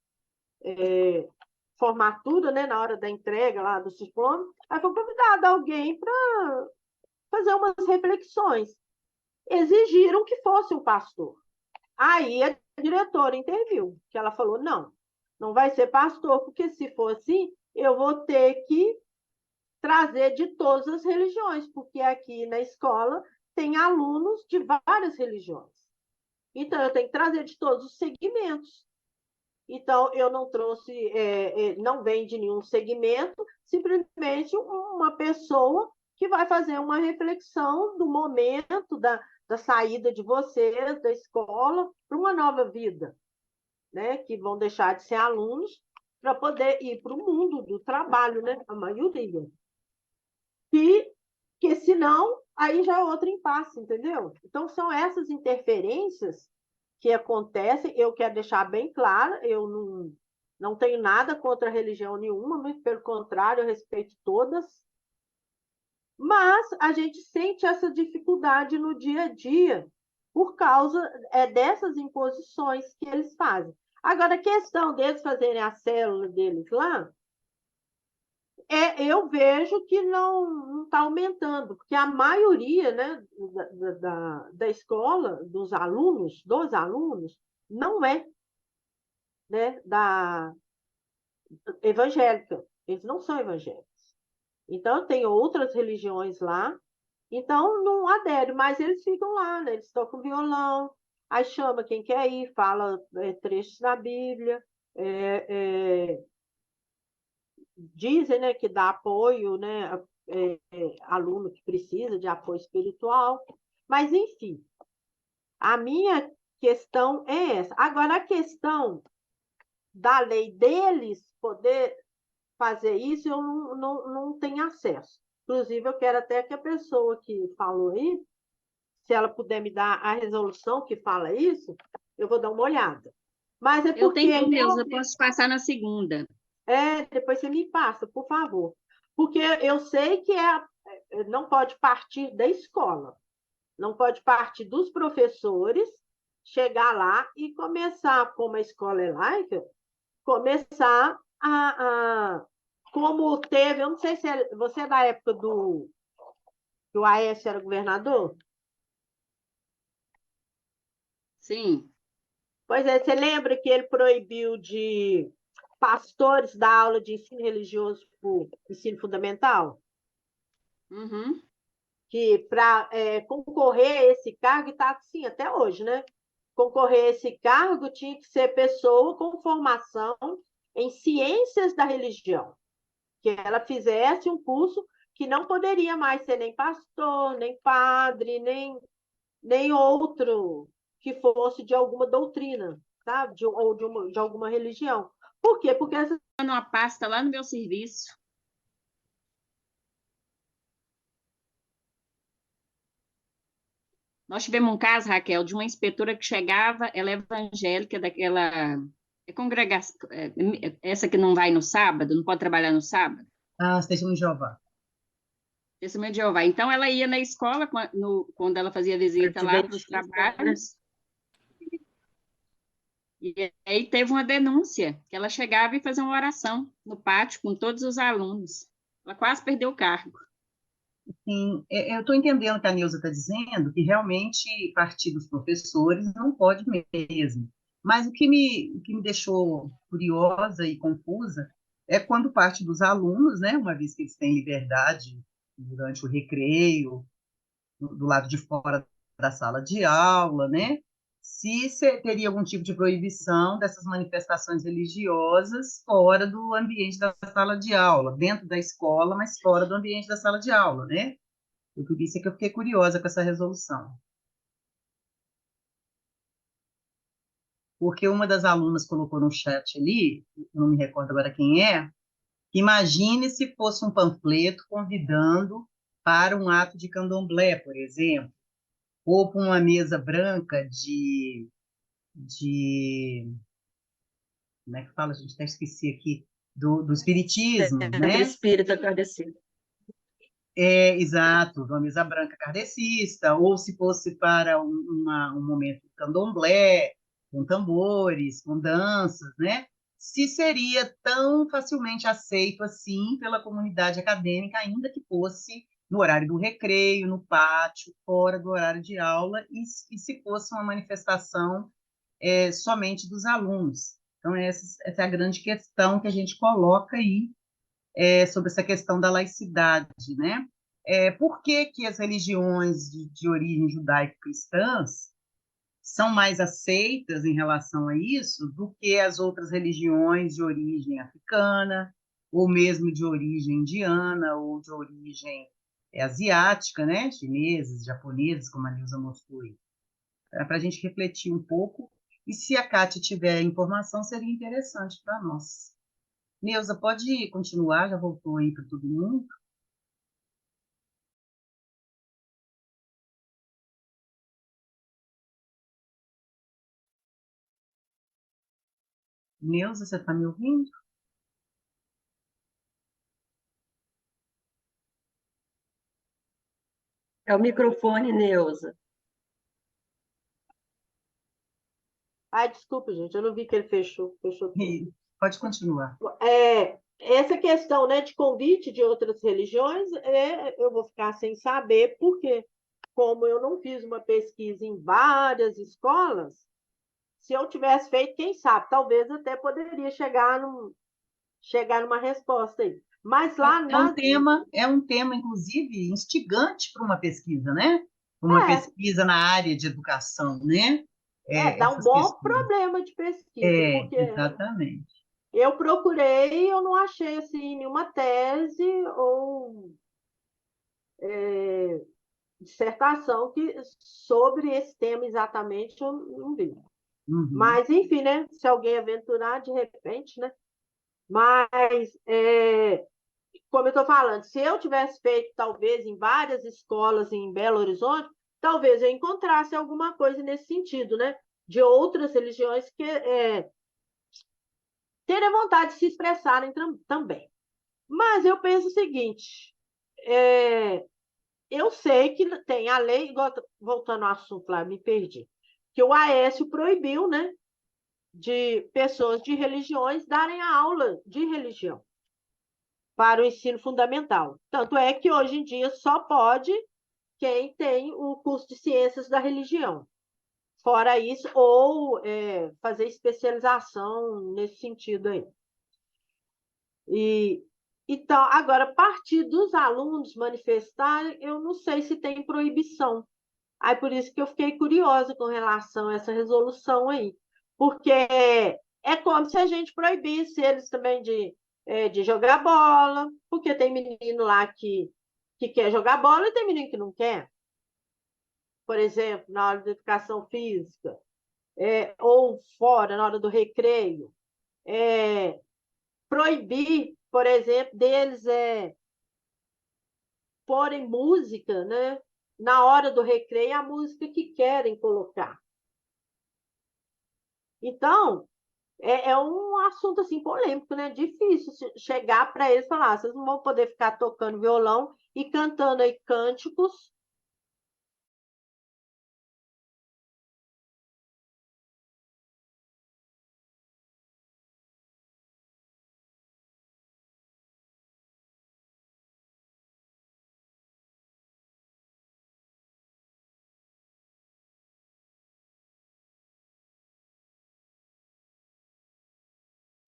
formatura, né? Na hora da entrega lá do diploma, aí foi convidado alguém para fazer umas reflexões. Exigiram que fosse um pastor. Aí a diretora interviu, que ela falou, não vai ser pastor, porque se for assim, eu vou ter que trazer de todas as religiões, porque aqui na escola tem alunos de várias religiões. Então, eu tenho que trazer de todos os segmentos. Então, eu não trouxe, não vem de nenhum segmento, simplesmente uma pessoa que vai fazer uma reflexão do momento da saída de vocês da escola para uma nova vida, né? Que vão deixar de ser alunos para poder ir para o mundo do trabalho, né? A maioria. Que senão, aí já é outro impasse, entendeu? Então, são essas interferências que acontecem. Eu quero deixar bem claro, eu não tenho nada contra religião nenhuma, mas, pelo contrário, eu respeito todas. Mas a gente sente essa dificuldade no dia a dia por causa dessas imposições que eles fazem. Agora, a questão deles fazerem a célula deles lá, eu vejo que não está aumentando, porque a maioria, né, da escola, dos alunos, não é, né, evangélica. Eles não são evangélicos. Então, tem outras religiões lá, então não adere, mas eles ficam lá, né? Eles tocam violão, aí chama quem quer ir, fala trechos da Bíblia, dizem, né, que dá apoio, né, aluno que precisa de apoio espiritual, mas enfim, a minha questão é essa. Agora, a questão da lei deles poder fazer isso, eu não tenho acesso. Inclusive, eu quero até que a pessoa que falou aí, se ela puder me dar a resolução que fala isso, eu vou dar uma olhada. Mas é Eu porque... tenho Neuza, eu posso passar na segunda. Depois você me passa, por favor. Porque eu sei que não pode partir da escola, não pode partir dos professores, chegar lá e começar, como a escola é laica, começar como teve, eu não sei se você é da época que o Aécio era governador? Sim. Pois é, você lembra que ele proibiu de pastores dar aula de ensino religioso para o ensino fundamental? Uhum. Que para concorrer a esse cargo, e está assim até hoje, né? Concorrer a esse cargo tinha que ser pessoa com formação em ciências da religião, que ela fizesse um curso que não poderia mais ser nem pastor, nem padre, nem outro que fosse de alguma doutrina, sabe? Ou de alguma religião. Por quê? Porque essa... Uma pasta lá no meu serviço. Nós tivemos um caso, Raquel, de uma inspetora que chegava, ela é evangélica, daquela congregação, essa que não vai no sábado, não pode trabalhar no sábado. Ah, Testemunho de Jeová. Testemunho de Jeová. Então, ela ia na escola, quando ela fazia visita lá para os trabalhos, e aí teve uma denúncia, que ela chegava e fazia uma oração no pátio com todos os alunos. Ela quase perdeu o cargo. Sim, eu estou entendendo o que a Neuza está dizendo, que realmente partir dos professores não pode mesmo. Mas o que me deixou curiosa e confusa é quando parte dos alunos, né, uma vez que eles têm liberdade durante o recreio, do lado de fora da sala de aula, né, se teria algum tipo de proibição dessas manifestações religiosas fora do ambiente da sala de aula, dentro da escola, mas fora do ambiente da sala de aula, né? E por isso é que eu fiquei curiosa com essa resolução. Porque uma das alunas colocou no chat ali, não me recordo agora quem é, imagine se fosse um panfleto convidando para um ato de candomblé, por exemplo, ou para uma mesa branca como é que fala? A gente até esqueci aqui, do espiritismo, Centro né? Espírita Kardecista. Exato, uma mesa branca kardecista, ou se fosse para um momento de candomblé, com tambores, com danças, né? Se seria tão facilmente aceito assim pela comunidade acadêmica, ainda que fosse no horário do recreio, no pátio, fora do horário de aula, e se fosse uma manifestação somente dos alunos. Então, essa é a grande questão que a gente coloca aí, sobre essa questão da laicidade, né? Por que que as religiões de origem judaico-cristãs são mais aceitas em relação a isso do que as outras religiões de origem africana, ou mesmo de origem indiana, ou de origem asiática, né? Chineses, japoneses, como a Nilza mostrou aí. Para a gente refletir um pouco, e se a Kátia tiver informação, seria interessante para nós. Neuza, pode continuar, já voltou aí para todo mundo? Neuza, você está me ouvindo? É o microfone, Neuza. Ai, desculpa, gente, eu não vi que ele fechou tudo. Pode continuar. Essa questão, né, de convite de outras religiões, eu vou ficar sem saber, porque como eu não fiz uma pesquisa em várias escolas, se eu tivesse feito, quem sabe, talvez até poderia chegar numa resposta aí. Mas lá É um tema, inclusive, instigante para uma pesquisa, né? Uma pesquisa na área de educação, né? Dá um bom problema de pesquisa, porque exatamente. eu procurei e eu não achei assim, nenhuma tese ou dissertação sobre esse tema exatamente, eu não vi. Uhum. Mas, enfim, né? Se alguém aventurar, de repente, né? Mas, como eu estou falando, se eu tivesse feito, talvez, em várias escolas em Belo Horizonte, talvez eu encontrasse alguma coisa nesse sentido, né? De outras religiões que terem vontade de se expressarem também. Mas eu penso o seguinte, eu sei que tem a lei, voltando ao assunto lá, me perdi, que o Aécio proibiu, né, de pessoas de religiões darem a aula de religião para o ensino fundamental. Tanto é que hoje em dia só pode quem tem o curso de ciências da religião. Fora isso, ou fazer especialização nesse sentido aí. Então, agora, a partir dos alunos manifestarem, eu não sei se tem proibição. Aí, por isso que eu fiquei curiosa com relação a essa resolução aí. Porque é como se a gente proibisse eles também de jogar bola, porque tem menino lá que quer jogar bola e tem menino que não quer. Por exemplo, na hora da educação física, ou fora, na hora do recreio. Proibir, por exemplo, deles porem música, né? Na hora do recreio, a música que querem colocar. Então, é um assunto assim polêmico, né? Difícil chegar para eles e falar, vocês não vão poder ficar tocando violão e cantando aí cânticos.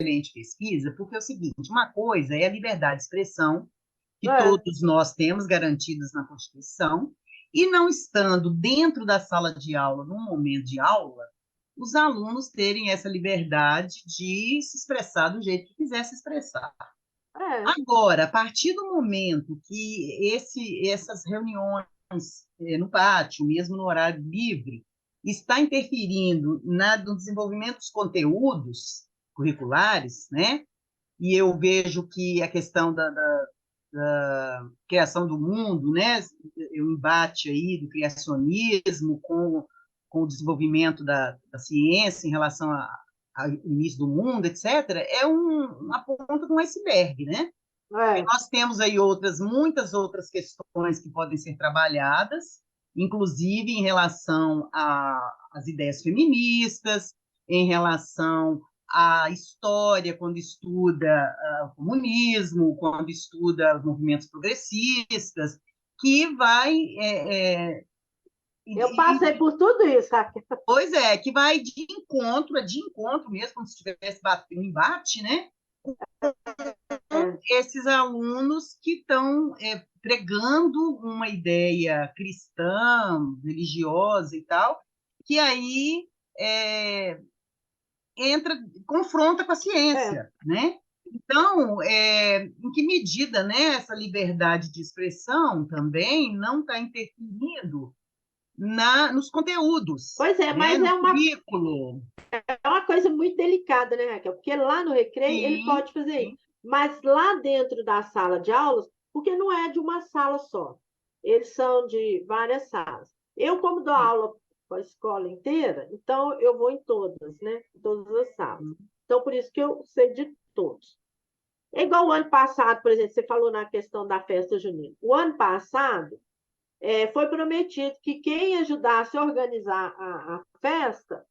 Excelente pesquisa, porque é o seguinte, uma coisa é a liberdade de expressão, que todos nós temos garantidas na Constituição, E não estando dentro da sala de aula, num momento de aula, os alunos terem essa liberdade de se expressar do jeito que quiser se expressar. É, Agora, a partir do momento que essas reuniões no pátio, mesmo no horário livre, está interferindo no desenvolvimento dos conteúdos curriculares, né? E eu vejo que a questão da criação do mundo, né? O embate aí do criacionismo com o desenvolvimento da ciência em relação ao início do mundo, etc., é uma ponta de um iceberg, né? é. Nós temos aí muitas outras questões que podem ser trabalhadas, inclusive em relação às ideias feministas, em relação à história, quando estuda o comunismo, quando estuda os movimentos progressistas, que vai Eu passei por tudo isso, Raquel. pois é, que vai de encontro mesmo, como se estivesse batendo um embate, né? Esses alunos que estão pregando uma ideia cristã, religiosa e tal, que aí confronta com a ciência, né? Então, em que medida, né, essa liberdade de expressão também não está interferindo nos conteúdos, Pois é, né, mas no currículo? é uma coisa muito delicada, né, Raquel? Porque lá no recreio ele Sim, pode fazer isso. sim. Mas lá dentro da sala de aulas, porque não é de uma sala só, eles são de várias salas. Eu, como dou aula para a escola inteira, então eu vou em todas, né? Em todas as salas. Então, por isso que eu sei de todos. É igual o ano passado, por exemplo, você falou na questão da festa junina. O ano passado, foi prometido que quem ajudasse a organizar a festa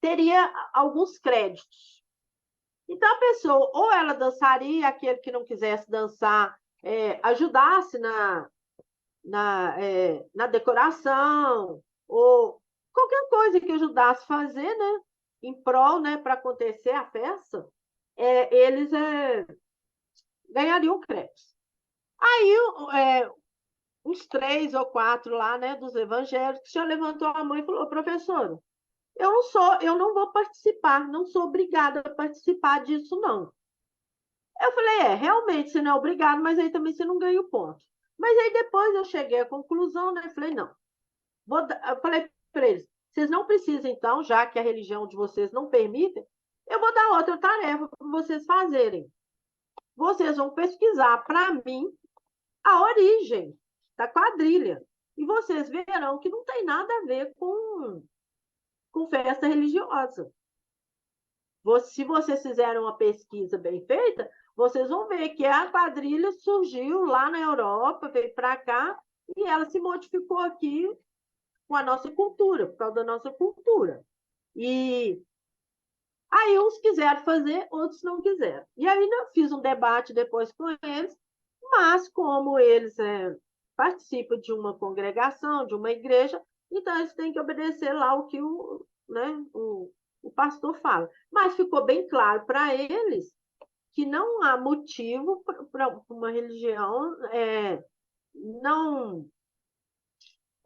teria alguns créditos. Então, a pessoa, ou ela dançaria, aquele que não quisesse dançar, ajudasse na decoração, ou qualquer coisa que ajudasse a fazer, né? Em prol, né, para acontecer a festa, eles ganhariam crédito. Aí, uns 3 ou 4 lá, né, dos evangélicos, já levantou a mão e falou: professora, eu não vou participar, não sou obrigada a participar disso, não. Eu falei: realmente você não é obrigado, mas aí também você não ganha o ponto. Mas aí depois eu cheguei à conclusão, né? Falei: não. Eu falei para eles: vocês não precisam, então, já que a religião de vocês não permite, eu vou dar outra tarefa para vocês fazerem. Vocês vão pesquisar para mim a origem da quadrilha. E vocês verão que não tem nada a ver com festa religiosa. Se vocês fizerem uma pesquisa bem feita, vocês vão ver que a quadrilha surgiu lá na Europa, veio para cá, e ela se modificou aqui com a nossa cultura, por causa da nossa cultura. E aí uns quiseram fazer, outros não quiseram. E aí eu fiz um debate depois com eles, mas como eles participam de uma congregação, de uma igreja, então eles têm que obedecer lá o que o pastor fala. Mas ficou bem claro para eles que não há motivo para uma religião não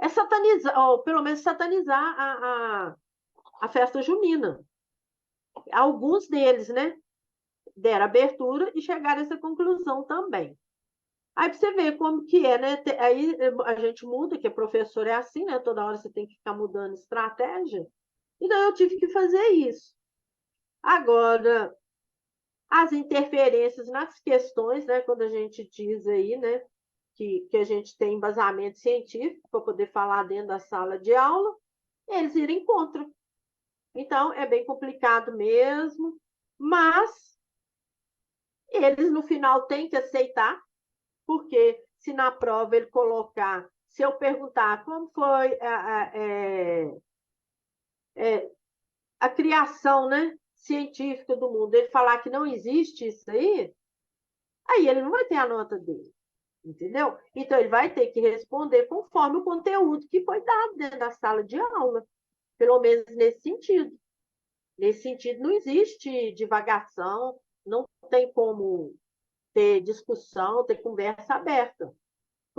satanizar, ou pelo menos satanizar a festa junina. Alguns deles, né, deram abertura e chegaram a essa conclusão também. Aí você vê como que é, né? Aí a gente muda, que professor é assim, né? Toda hora você tem que ficar mudando estratégia. Então eu tive que fazer isso. Agora, as interferências nas questões, né? Quando a gente diz aí, né? Que a gente tem embasamento científico para poder falar dentro da sala de aula, eles irem contra. Então, é bem complicado mesmo, mas eles no final têm que aceitar, porque se na prova ele colocar, se eu perguntar como foi a criação, né, científica do mundo, ele falar que não existe isso aí ele não vai ter a nota dele, entendeu? Então, ele vai ter que responder conforme o conteúdo que foi dado dentro da sala de aula, pelo menos nesse sentido. Nesse sentido, não existe divagação, não tem como ter discussão, ter conversa aberta.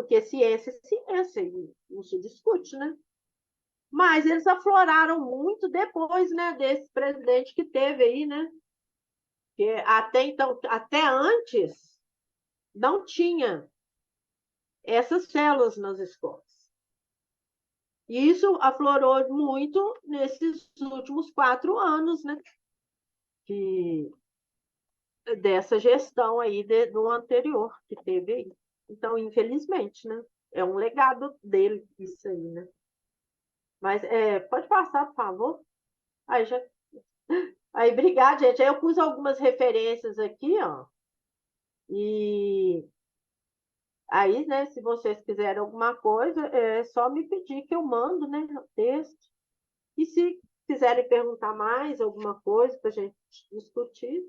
porque ciência é ciência, e não se discute, né? Mas eles afloraram muito depois, né, desse presidente que teve aí, né? Que até então, até antes, não tinha essas células nas escolas. E isso aflorou muito nesses últimos 4 anos, né? Dessa gestão aí do anterior que teve aí. Então, infelizmente, né? É um legado dele isso aí, né? Mas pode passar, por favor. Aí, obrigado, gente. Aí eu pus algumas referências aqui, ó. E aí, né, se vocês quiserem alguma coisa, é só me pedir que eu mando, né, o texto. E se quiserem perguntar mais alguma coisa para a gente discutir,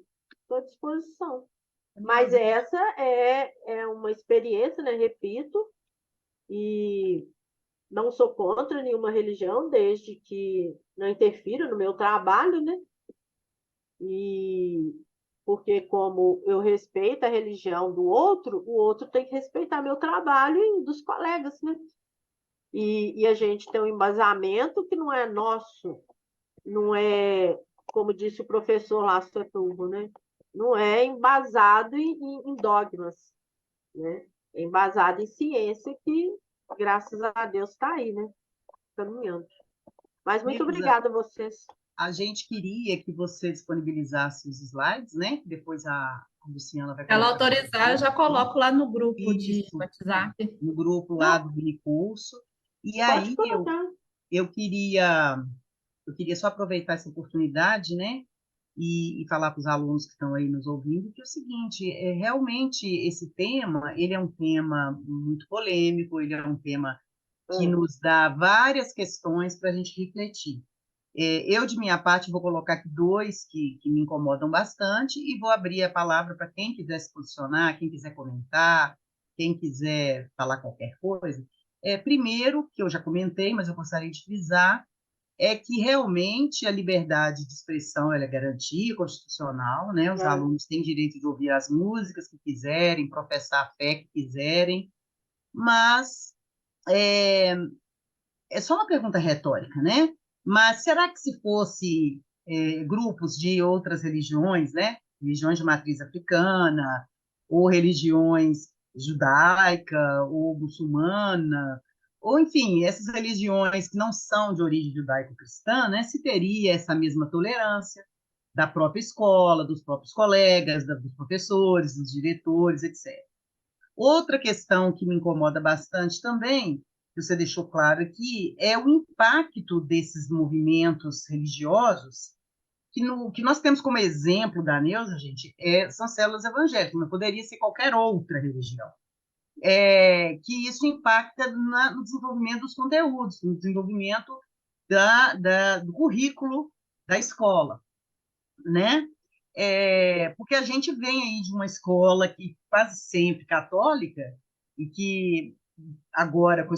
estou à disposição. Mas essa é uma experiência, né, repito, e não sou contra nenhuma religião, desde que não interfira no meu trabalho, né? E porque como eu respeito a religião do outro, o outro tem que respeitar meu trabalho e dos colegas, né? E a gente tem um embasamento que não é nosso, não é, como disse o professor lá, Setúbal, né? Não é embasado em dogmas, né? É embasado em ciência que, graças a Deus, está aí, né? Caminhando. Mas muito Neuza, obrigada a vocês. a gente queria que você disponibilizasse os slides, né? Depois a Luciana vai Ela colocar autorizar, eu já coloco lá no grupo de isso WhatsApp. no grupo lá Não, do minicurso. E pode aí colocar. eu queria só aproveitar essa oportunidade, né? E falar para os alunos que estão aí nos ouvindo que é o seguinte, realmente esse tema, ele é um tema muito polêmico, ele é um tema que nos dá várias questões para a gente refletir. Eu, de minha parte, vou colocar aqui 2 que me incomodam bastante e vou abrir a palavra para quem quiser se posicionar, quem quiser comentar, quem quiser falar qualquer coisa. Primeiro, que eu já comentei, mas eu gostaria de frisar, é que realmente a liberdade de expressão ela é garantia constitucional, né? Os alunos têm direito de ouvir as músicas que quiserem, professar a fé que quiserem, mas é, é só uma pergunta retórica, né? Mas será que se fosse grupos de outras religiões, né? Religiões de matriz africana, ou religiões judaica, ou muçulmana, ou enfim, essas religiões que não são de origem judaico-cristã, né? Se teria essa mesma tolerância da própria escola, dos próprios colegas, dos professores, dos diretores, etc. Outra questão que me incomoda bastante também, que você deixou claro aqui, é o impacto desses movimentos religiosos, que nós temos como exemplo da Neuza, gente, são células evangélicas, mas poderia ser qualquer outra religião. Que isso impacta no desenvolvimento dos conteúdos, no desenvolvimento do currículo da escola, né? Porque a gente vem aí de uma escola que quase sempre católica e que agora com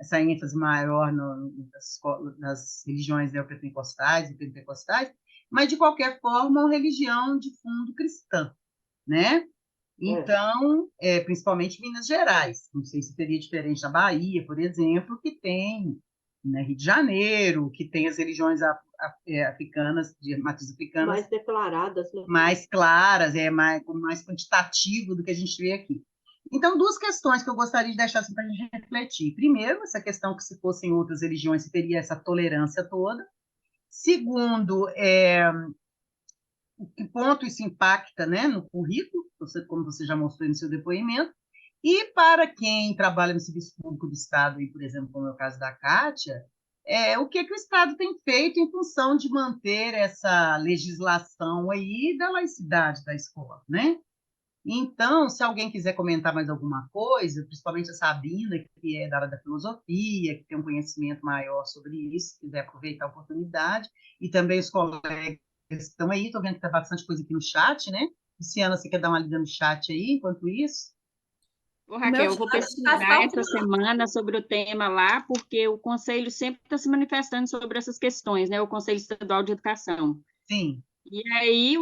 essa ênfase maior nas religiões neopentecostais e pentecostais, mas de qualquer forma uma religião de fundo cristã, né? Então, principalmente Minas Gerais, não sei se seria diferente da Bahia, por exemplo, que tem, né, Rio de Janeiro, que tem as religiões africanas, de matriz africana, Mais declaradas, né? mais claras, mais quantitativo do que a gente vê aqui. Então, 2 questões que eu gostaria de deixar assim, para a gente refletir. Primeiro, essa questão que se fossem outras religiões, se teria essa tolerância toda. Segundo, que ponto isso impacta, né, no currículo, como você já mostrou no seu depoimento. E para quem trabalha no serviço público do Estado, e, por exemplo, como é o caso da Kátia, o que o Estado tem feito em função de manter essa legislação aí da laicidade da escola, né? Então, se alguém quiser comentar mais alguma coisa, principalmente a Sabina, que é da área da filosofia, que tem um conhecimento maior sobre isso, quiser aproveitar a oportunidade, e também os colegas que estão aí, estou vendo que está bastante coisa aqui no chat, né? Luciana, você quer dar uma lida no chat aí, enquanto isso? Ô, Raquel, eu vou pesquisar essa semana sobre o tema lá, porque o Conselho sempre está se manifestando sobre essas questões, né? O Conselho Estadual de Educação. Sim. E aí,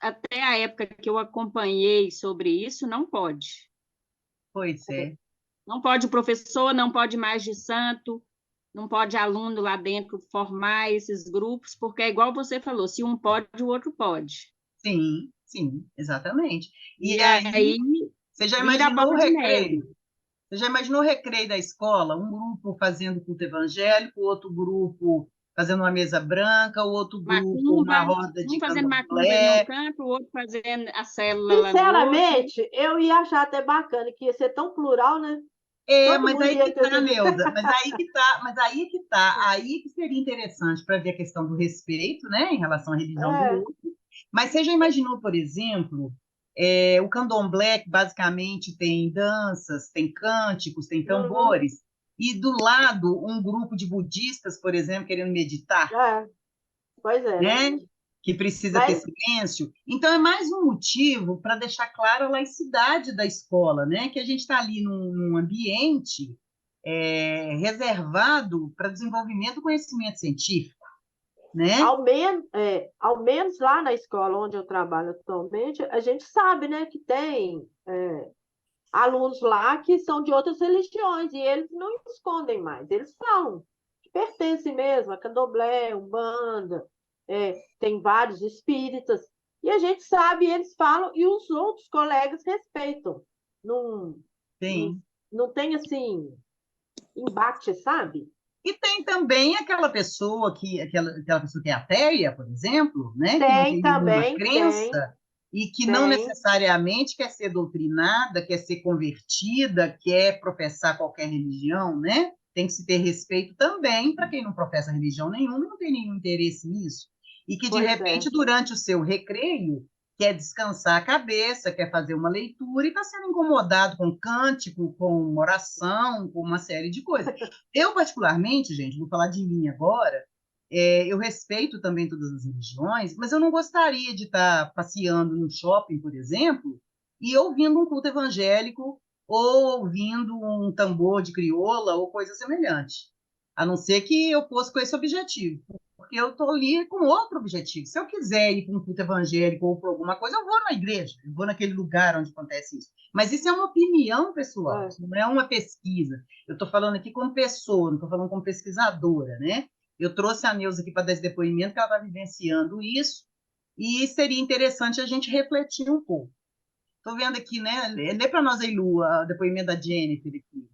até a época que eu acompanhei sobre isso, não pode. Pois é. Não pode o professor, não pode mais de santo, não pode aluno lá dentro formar esses grupos, porque é igual você falou, se um pode, o outro pode. Sim, sim, exatamente. E E aí aí, você já vira a imaginou o bola de neve. recreio? Você já imaginou o recreio da escola? Um grupo fazendo culto evangélico, outro grupo fazendo uma mesa branca, o outro grupo uma Macumba, roda um de fazendo macumba em um candomblé. canto, o outro fazendo a célula lá no outro. Sinceramente, eu ia achar até bacana, que ia ser tão plural, né? É, Todo mas mundo aí ia que tá, ter. Neuza, aí que seria interessante para ver a questão do respeito, né, em relação à religião do É, outro. Mas você já imaginou, por exemplo, o candomblé, que basicamente tem danças, tem cânticos, tem uhum, tambores, e do lado um grupo de budistas, por exemplo, querendo meditar, é, pois é, né? né? Que precisa ter Mas silêncio. Então, é mais um motivo para deixar clara a laicidade da escola, né? Que a gente está ali num ambiente reservado para desenvolvimento do conhecimento científico, né? ao menos lá na escola onde eu trabalho atualmente, a gente sabe, né, que tem alunos lá que são de outras religiões e eles não escondem mais, eles falam que pertencem mesmo a candomblé, umbanda, tem vários espíritas, e a gente sabe, eles falam, e os outros colegas respeitam. Não, não, Tem. não tem, assim, embate, sabe? E tem também aquela pessoa que é ateia, por exemplo, né? Que não Tem tem nenhuma também, crença e que não tem. necessariamente quer ser doutrinada, quer ser convertida, quer professar qualquer religião, né? Tem que se ter respeito também para quem não professa religião nenhuma e não tem nenhum interesse nisso. E que, de Pois é. repente, durante o seu recreio, quer descansar a cabeça, quer fazer uma leitura e está sendo incomodado com cântico, com oração, com uma série de coisas. Eu, particularmente, gente, vou falar de mim agora, eu respeito também todas as religiões, mas eu não gostaria de estar passeando no shopping, por exemplo, e ouvindo um culto evangélico ou ouvindo um tambor de crioula ou coisa semelhante. A não ser que eu fosse com esse objetivo, porque eu estou ali com outro objetivo. Se eu quiser ir para um culto evangélico ou para alguma coisa, eu vou na igreja, eu vou naquele lugar onde acontece isso. Mas isso é uma opinião pessoal, É. não é uma pesquisa. Eu estou falando aqui como pessoa, não estou falando como pesquisadora, né? Eu trouxe a Neuza aqui para dar esse depoimento, que ela está vivenciando isso, e seria interessante a gente refletir um pouco. Estou vendo aqui, né? Lê para nós aí, Lu, o depoimento da Jennifer aqui.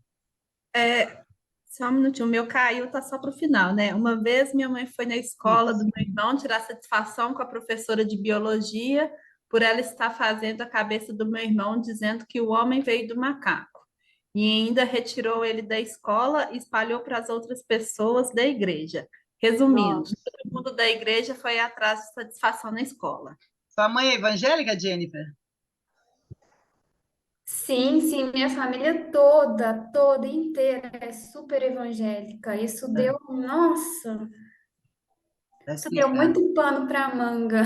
Só um minutinho, o meu caiu, tá só para o final, né? Uma vez minha mãe foi na escola do Isso. meu irmão tirar satisfação com a professora de biologia por ela estar fazendo a cabeça do meu irmão dizendo que o homem veio do macaco. E ainda retirou ele da escola e espalhou para as outras pessoas da igreja. Resumindo, Nossa. todo mundo da igreja foi atrás de satisfação na escola. Sua mãe é evangélica, Jennifer? Sim, sim, minha família toda inteira é super evangélica. Isso deu, nossa, Está isso deu explicado. muito pano para manga.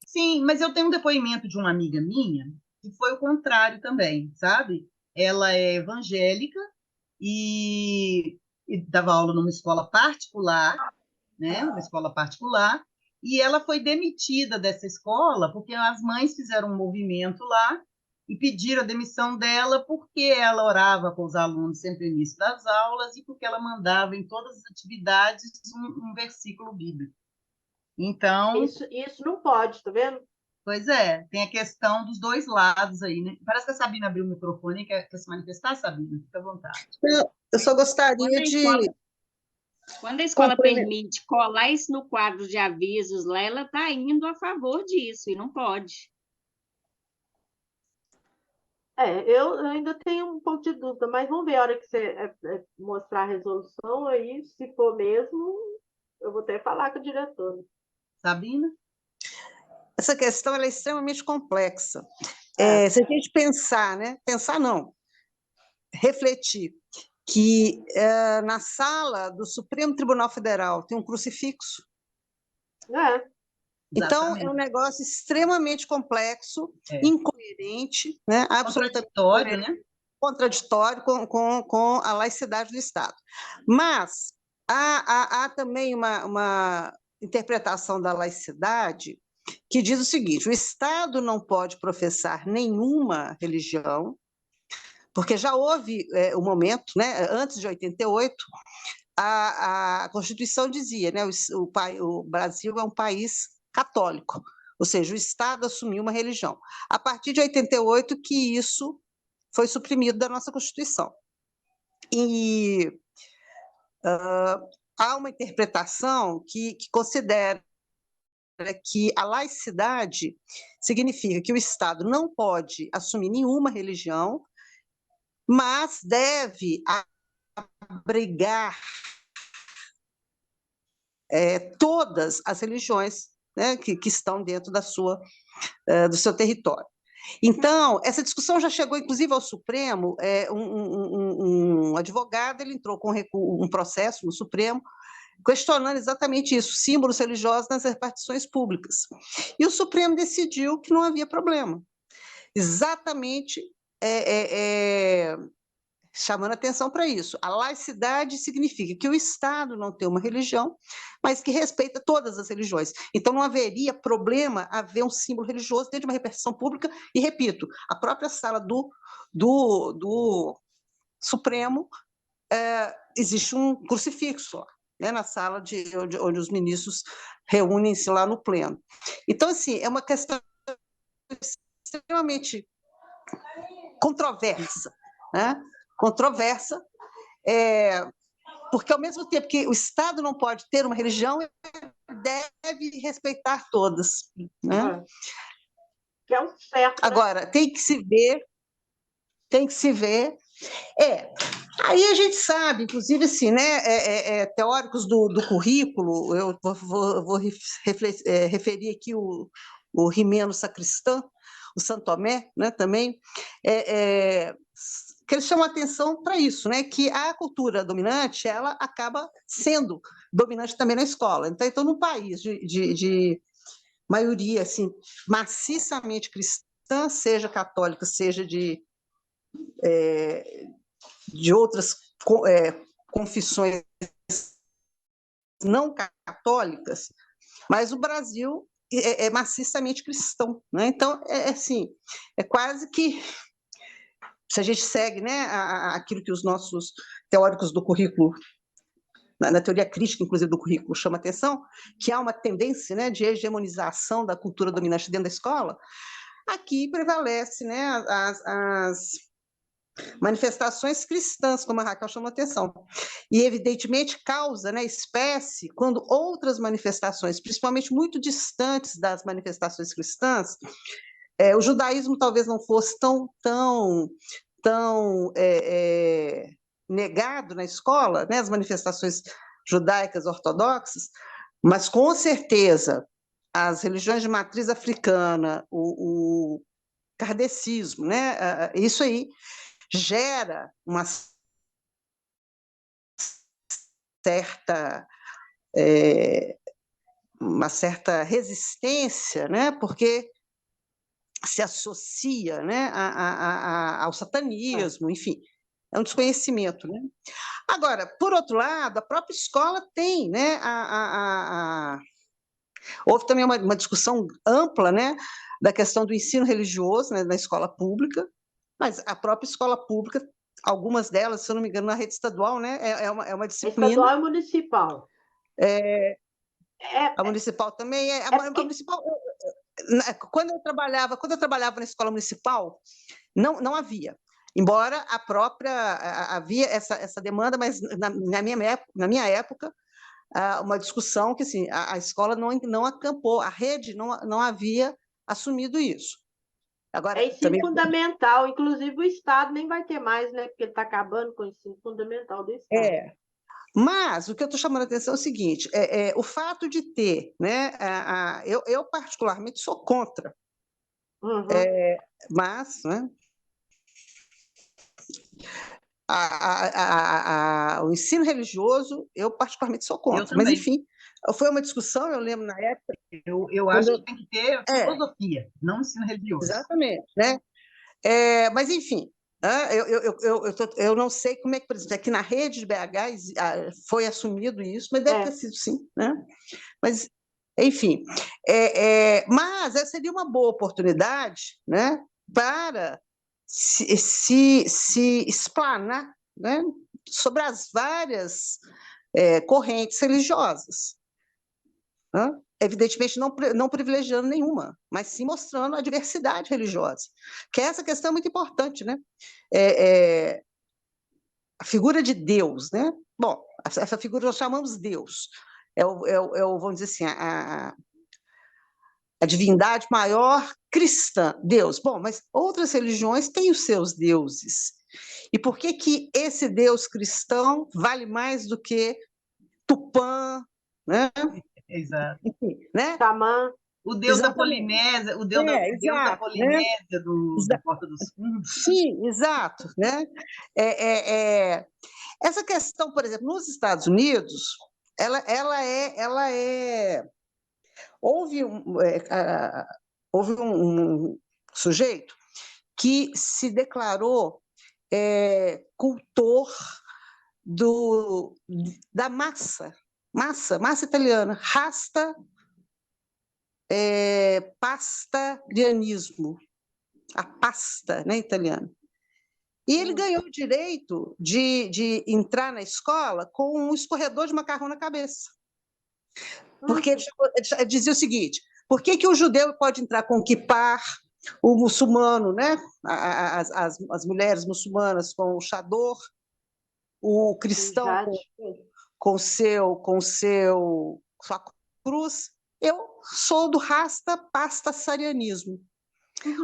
Sim, mas eu tenho um depoimento de uma amiga minha que foi o contrário também, sabe? Ela é evangélica e dava aula numa escola particular, né? Uma escola particular, e ela foi demitida dessa escola porque as mães fizeram um movimento lá e pediram a demissão dela porque ela orava com os alunos sempre no início das aulas e porque ela mandava em todas as atividades um versículo bíblico. Então, Isso não pode, tá vendo? pois é, tem a questão dos dois lados aí, né? Parece que a Sabina abriu o microfone e quer se manifestar, Sabina? Fica à vontade. Eu só Quando gostaria a de escola, quando a escola complementar. permite colar isso no quadro de avisos lá, ela está indo a favor disso, e não pode. Eu ainda tenho um pouco de dúvida, mas vamos ver a hora que você mostrar a resolução aí, se for mesmo, eu vou até falar com o diretor. Sabina? Essa questão ela é extremamente complexa. É. Se a gente pensar, né? Pensar não, refletir que na sala do Supremo Tribunal Federal tem um crucifixo. Então, é um Exatamente. negócio extremamente complexo, É. incoerente, né? Absolutamente Contraditório, né? contraditório com a laicidade do Estado. Mas há também uma interpretação da laicidade que diz o seguinte: o Estado não pode professar nenhuma religião, porque já houve um momento, né, antes de 88, a Constituição dizia, né, o Brasil é um país católico, ou seja, o Estado assumiu uma religião. A partir de 88 que isso foi suprimido da nossa Constituição. E há uma interpretação que considera que a laicidade significa que o Estado não pode assumir nenhuma religião, mas deve abrigar todas as religiões, né, que estão dentro do seu território. Então, essa discussão já chegou, inclusive, ao Supremo. Um advogado ele entrou com um processo no Supremo, questionando exatamente isso, símbolos religiosos nas repartições públicas. E o Supremo decidiu que não havia problema. Exatamente chamando atenção para isso. A laicidade significa que o Estado não tem uma religião, mas que respeita todas as religiões. Então, não haveria problema haver um símbolo religioso dentro de uma repartição pública, e, repito, a própria sala do Supremo, existe um crucifixo lá, né, na sala onde os ministros reúnem-se lá no pleno. Então, assim, é uma questão extremamente controversa, né? Controversa, porque, ao mesmo tempo que o Estado não pode ter uma religião, ele deve respeitar todas, né? Que é um certo, né? Agora, tem que se ver. Aí a gente sabe, inclusive, assim, né, teóricos do currículo, eu vou referir aqui o Rimeno Sacristã, o Santo Tomé, né, também, que eles chamam atenção para isso, né, que a cultura dominante ela acaba sendo dominante também na escola. Então num país de maioria assim, maciçamente cristã, seja católica, seja de outras confissões não católicas, mas o Brasil é maciçamente cristão, né? Então, assim, é quase que, se a gente segue, né, aquilo que os nossos teóricos do currículo, na teoria crítica, inclusive, do currículo, chama atenção, que há uma tendência, né, de hegemonização da cultura dominante dentro da escola, aqui prevalece, né, as manifestações cristãs, como a Raquel chamou atenção. E, evidentemente, causa, né, espécie quando outras manifestações, principalmente muito distantes das manifestações cristãs, o judaísmo talvez não fosse tão negado na escola, né, as manifestações judaicas ortodoxas, mas, com certeza, as religiões de matriz africana, o kardecismo, né, isso aí gera uma certa resistência, né, porque se associa, né, ao satanismo, enfim, é um desconhecimento, né? Agora, por outro lado, a própria escola tem, né, houve também uma discussão ampla, né, da questão do ensino religioso, né, na escola pública, mas a própria escola pública, algumas delas, se eu não me engano, na rede estadual, né, é uma disciplina. Estadual e municipal. A municipal também a municipal. Quando eu trabalhava na escola municipal, não havia. Embora a própria havia essa demanda, mas na minha época, uma discussão que assim, a escola não acampou, a rede não havia assumido isso. Agora, ensino também fundamental, inclusive o Estado nem vai ter mais, né? Porque ele está acabando com o ensino fundamental do Estado. Mas o que eu estou chamando a atenção é o seguinte: o fato de ter, né? Eu particularmente sou contra, mas, né? O ensino religioso, eu particularmente sou contra, mas enfim, foi uma discussão, eu lembro na época. Eu acho que tem que ter filosofia, não ensino religioso. Exatamente, né? Mas enfim, eu não sei como é que, por exemplo, aqui na rede de BH foi assumido isso, mas deve ter sido sim, né? Mas, enfim, mas essa seria uma boa oportunidade, né, para se explanar, né, sobre as várias correntes religiosas, né? Evidentemente não privilegiando nenhuma, mas sim mostrando a diversidade religiosa, que essa questão é muito importante, né? A figura de Deus, né? Bom, essa figura nós chamamos Deus, vamos dizer assim, a divindade maior cristã, Deus. Bom, mas outras religiões têm os seus deuses. E por que que esse Deus cristão vale mais do que Tupã, né? Exato. Enfim, né? Xamã. O Deus da Exatamente. Polinésia, o Deus da Exato, né? Polinésia da Porta dos Fundos. Sim, exato, né? Essa questão, por exemplo, nos Estados Unidos, houve um sujeito que se declarou cultor da massa italiana, pastarianismo, a pasta, né, italiana. E ele ganhou o direito de entrar na escola com um escorredor de macarrão na cabeça. Porque ele dizia o seguinte: por que o judeu pode entrar com kippah, o muçulmano, né? As mulheres muçulmanas com o chador, o cristão com sua cruz? Eu sou do pastarianismo.